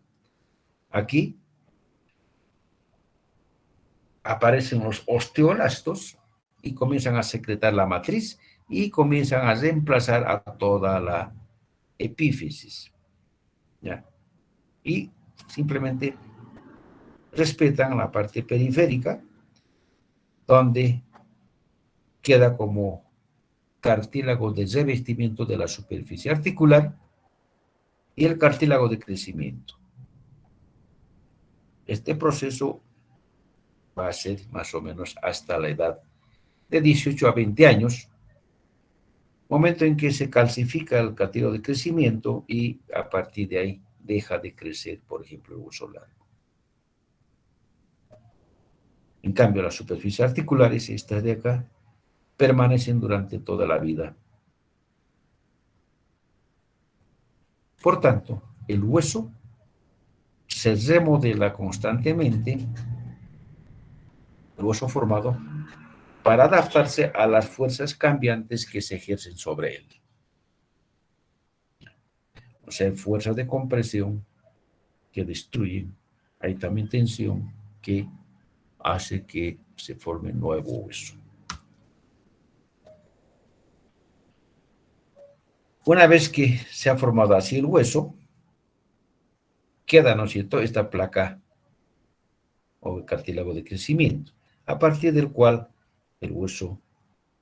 Aquí aparecen los osteoblastos y comienzan a secretar la matriz y comienzan a reemplazar a toda la epífisis. ¿Ya? Y simplemente respetan la parte periférica, donde queda como cartílago de revestimiento de la superficie articular y el cartílago de crecimiento. Este proceso va a ser más o menos hasta la edad de 18 a 20 años, momento en que se calcifica el cartílago de crecimiento y a partir de ahí deja de crecer, por ejemplo, el hueso largo. En cambio, las superficies articulares, estas de acá, permanecen durante toda la vida. Por tanto, el hueso se remodela constantemente, el hueso formado, para adaptarse a las fuerzas cambiantes que se ejercen sobre él. O sea, fuerzas de compresión que destruyen, hay también tensión que hace que se forme nuevo hueso. Una vez que se ha formado así el hueso, queda, ¿no es cierto?, esta placa o cartílago de crecimiento, a partir del cual el hueso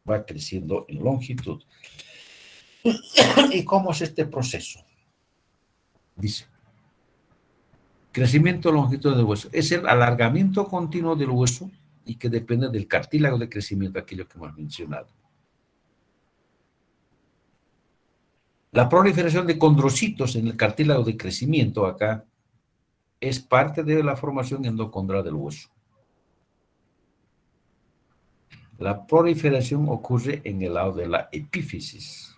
va creciendo en longitud. ¿Y cómo es este proceso? Dice, crecimiento longitud del hueso. Es el alargamiento continuo del hueso y que depende del cartílago de crecimiento, aquello que hemos mencionado. La proliferación de condrocitos en el cartílago de crecimiento acá es parte de la formación endocondral del hueso. La proliferación ocurre en el lado de la epífisis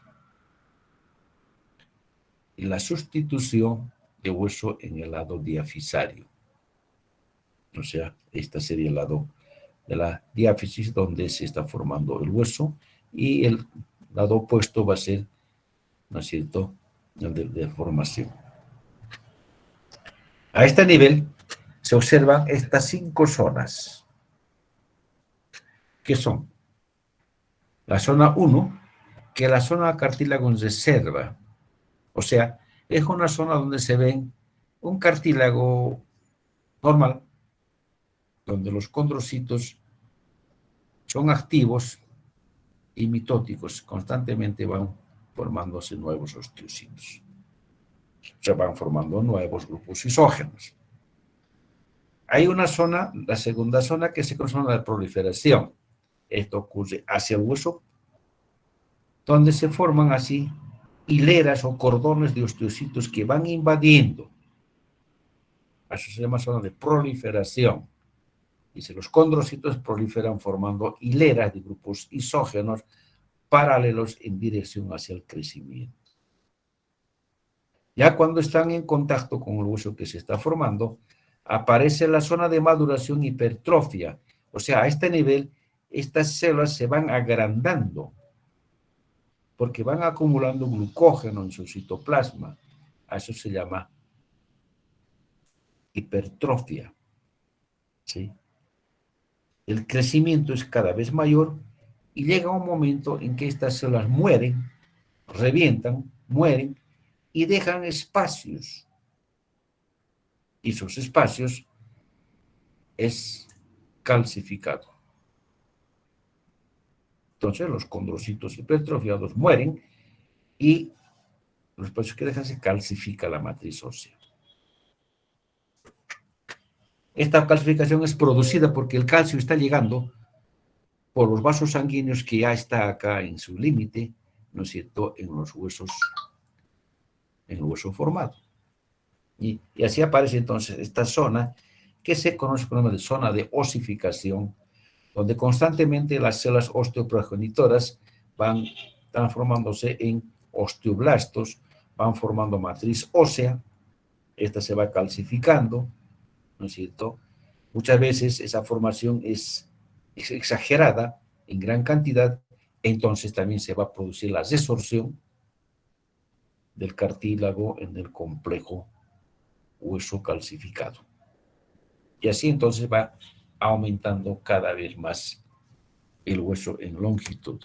y la sustitución de hueso en el lado diafisario. O sea, este sería el lado de la diáfisis donde se está formando el hueso y el lado opuesto va a ser, ¿no es cierto?, el de formación. A este nivel se observan estas 5 zonas. ¿Qué son? La zona 1, que es la zona cartílago en reserva. O sea, es una zona donde se ven un cartílago normal, donde los condrocitos son activos y mitóticos, constantemente van formándose nuevos osteocitos. Se van formando nuevos grupos isógenos. Hay una zona, la segunda zona, que se conoce como la proliferación. Esto ocurre hacia el hueso, donde se forman así hileras o cordones de osteocitos que van invadiendo. Eso se llama zona de proliferación. Dice, los condrocitos proliferan formando hileras de grupos isógenos paralelos en dirección hacia el crecimiento. Ya cuando están en contacto con el hueso que se está formando, aparece la zona de maduración hipertrofia. O sea, a este nivel, estas células se van agrandando porque van acumulando glucógeno en su citoplasma. A eso se llama hipertrofia. ¿Sí? El crecimiento es cada vez mayor y llega un momento en que estas células mueren, revientan, mueren y dejan espacios. Y esos espacios es calcificado. Entonces los condrocitos hipertrofiados mueren y los espacios que dejan se calcifica la matriz ósea. Esta calcificación es producida porque el calcio está llegando por los vasos sanguíneos que ya está acá en su límite, ¿no es cierto?, en los huesos, en el hueso formado. Y así aparece entonces esta zona que se conoce como de zona de osificación, donde constantemente las células osteoprogenitoras van transformándose en osteoblastos van formando matriz ósea, esta se va calcificando, ¿no es cierto? Muchas veces esa formación es exagerada en gran cantidad, entonces también se va a producir la resorción del cartílago en el complejo hueso calcificado. Y así entonces va aumentando cada vez más el hueso en longitud.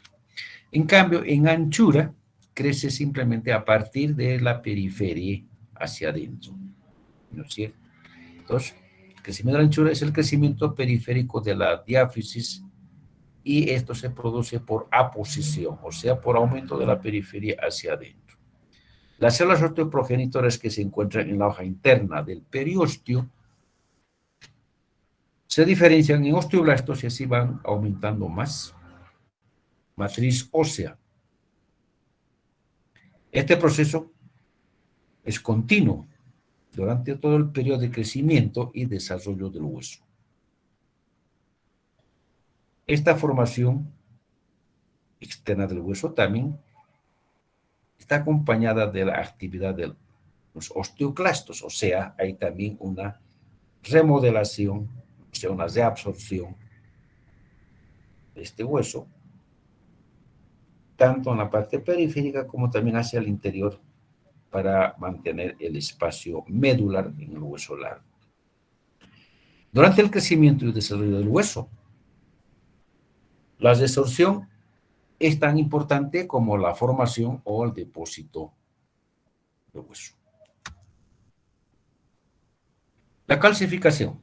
En cambio, en anchura, crece simplemente a partir de la periferia hacia adentro, ¿no es cierto? Entonces, el crecimiento de la anchura es el crecimiento periférico de la diáfisis y esto se produce por aposición, o sea, por aumento de la periferia hacia adentro. Las células osteoprogenitoras que se encuentran en la hoja interna del periósteo se diferencian en osteoblastos y así van aumentando más. Matriz ósea. Este proceso es continuo durante todo el periodo de crecimiento y desarrollo del hueso. Esta formación externa del hueso también está acompañada de la actividad de los osteoclastos, o sea, hay también una remodelación, o sea, una reabsorción de este hueso, tanto en la parte periférica como también hacia el interior para mantener el espacio medular en el hueso largo. Durante el crecimiento y desarrollo del hueso, la resorción es tan importante como la formación o el depósito de hueso. La calcificación.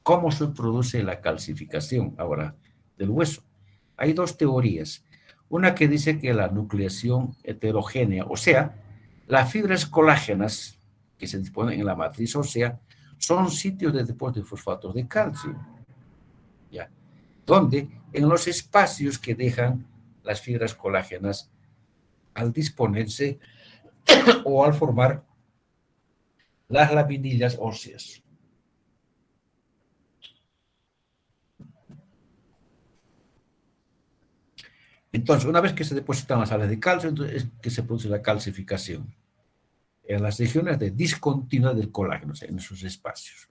¿Cómo se produce la calcificación ahora del hueso? Hay dos teorías. Una que dice que la nucleación heterogénea, o sea, las fibras colágenas que se disponen en la matriz ósea, son sitios de depósito de fosfatos de calcio, ¿ya? Donde en los espacios que dejan las fibras colágenas al disponerse o al formar las laminillas óseas. Entonces, una vez que se depositan las sales de calcio, entonces es que se produce la calcificación en las regiones de discontinuidad del colágeno, o sea, en esos espacios.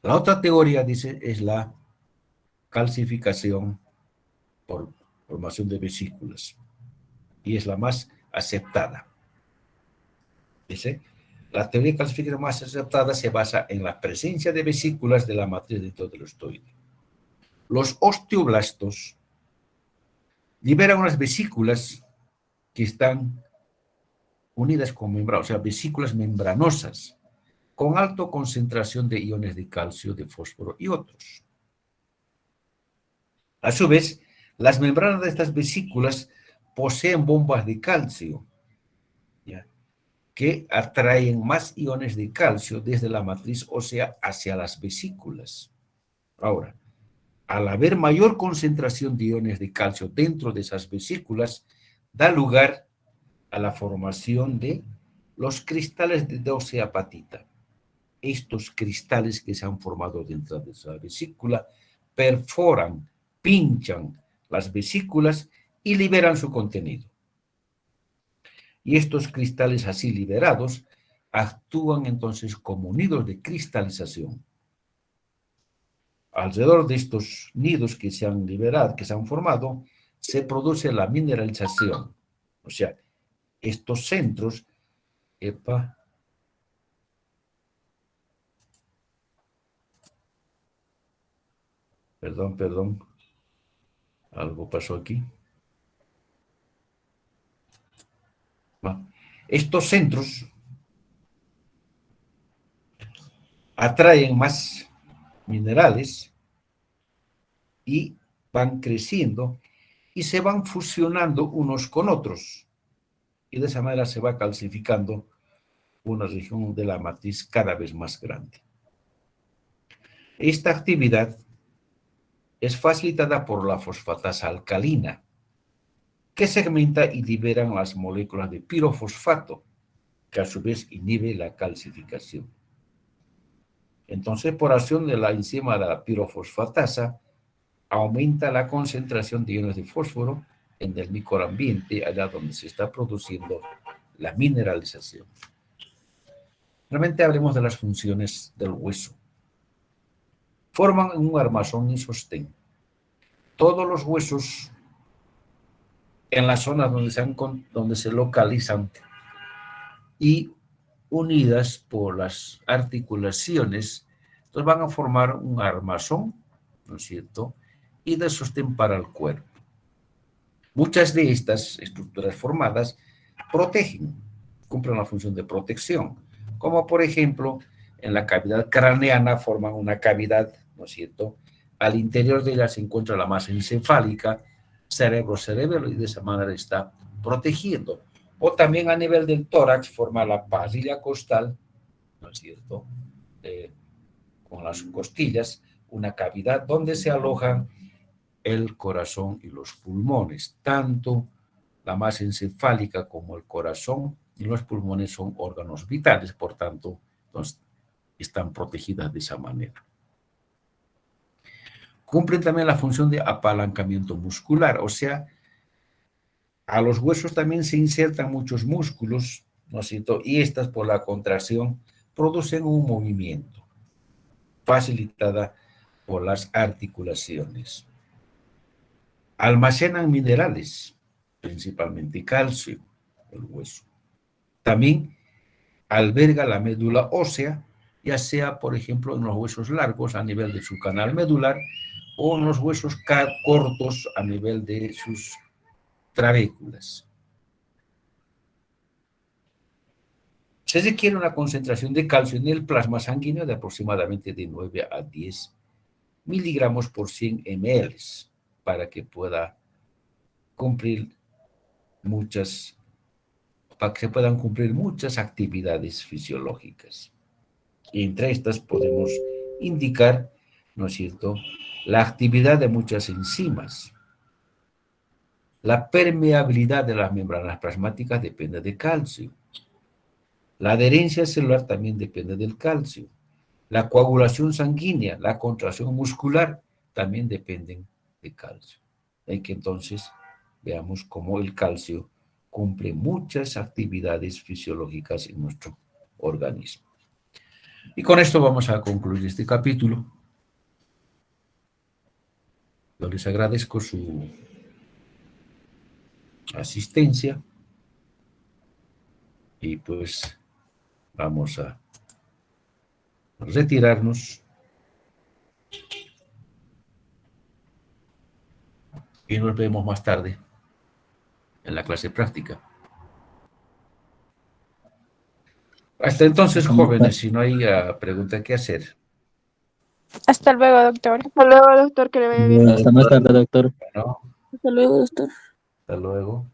La otra teoría, dice, es la calcificación por formación de vesículas, y es la más aceptada. Dice, la teoría de calcificación más aceptada se basa en la presencia de vesículas de la matriz dentro del osteoide. Los osteoblastos liberan unas vesículas que están unidas con membranas, o sea, vesículas membranosas, con alta concentración de iones de calcio, de fósforo y otros. A su vez, las membranas de estas vesículas poseen bombas de calcio, ¿ya?, que atraen más iones de calcio desde la matriz ósea hacia las vesículas. Ahora, al haber mayor concentración de iones de calcio dentro de esas vesículas, da lugar a la formación de los cristales de osteoapatita. Estos cristales que se han formado dentro de esa vesícula perforan, pinchan las vesículas y liberan su contenido. Y estos cristales así liberados actúan entonces como nidos de cristalización. Alrededor de estos nidos que se han liberado, que se han formado, se produce la mineralización. O sea, estos centros, perdón, algo pasó aquí. Estos centros atraen más minerales y van creciendo y se van fusionando unos con otros. Y de esa manera se va calcificando una región de la matriz cada vez más grande. Esta actividad es facilitada por la fosfatasa alcalina, que segmenta y liberan las moléculas de pirofosfato, que a su vez inhibe la calcificación. Entonces, por acción de la enzima de la pirofosfatasa, aumenta la concentración de iones de fósforo en el microambiente, allá donde se está produciendo la mineralización. Realmente hablemos de las funciones del hueso. Forman un armazón y sostén. Todos los huesos en las zonas donde se localizan y unidas por las articulaciones, entonces van a formar un armazón, ¿no es cierto?, y de sostén para el cuerpo. Muchas de estas estructuras formadas protegen, cumplen la función de protección, como por ejemplo en la cavidad craneana forman una cavidad, ¿no es cierto?, al interior de ella se encuentra la masa encefálica, cerebro, y de esa manera está protegiendo. O también a nivel del tórax forma la parrilla costal, ¿no es cierto?, con las costillas, una cavidad donde se alojan el corazón y los pulmones. Tanto la masa encefálica como el corazón y los pulmones son órganos vitales, por tanto, entonces, están protegidas de esa manera. Cumplen también la función de apalancamiento muscular, o sea, a los huesos también se insertan muchos músculos, ¿no es cierto? Y estas, por la contracción, producen un movimiento facilitada por las articulaciones. Almacenan minerales, principalmente calcio, el hueso. También alberga la médula ósea, ya sea, por ejemplo, en los huesos largos a nivel de su canal medular o en los huesos cortos a nivel de sus trabéculas. Se requiere una concentración de calcio en el plasma sanguíneo de aproximadamente de 9 a 10 miligramos por 100 ml para que pueda cumplir para que se puedan cumplir muchas actividades fisiológicas. Y entre estas podemos indicar, ¿no es cierto?, la actividad de muchas enzimas. La permeabilidad de las membranas plasmáticas depende de calcio. La adherencia celular también depende del calcio. La coagulación sanguínea, la contracción muscular también dependen de calcio. Hay que entonces veamos cómo el calcio cumple muchas actividades fisiológicas en nuestro organismo. Y con esto vamos a concluir este capítulo. Yo les agradezco su asistencia y pues vamos a retirarnos y nos vemos más tarde en la clase práctica. Hasta entonces, jóvenes, si no hay pregunta que hacer. Hasta luego, doctor. Hasta luego, doctor, que le vaya bien. Hasta más tarde, doctor. Bueno, Hasta luego, doctor. hasta luego.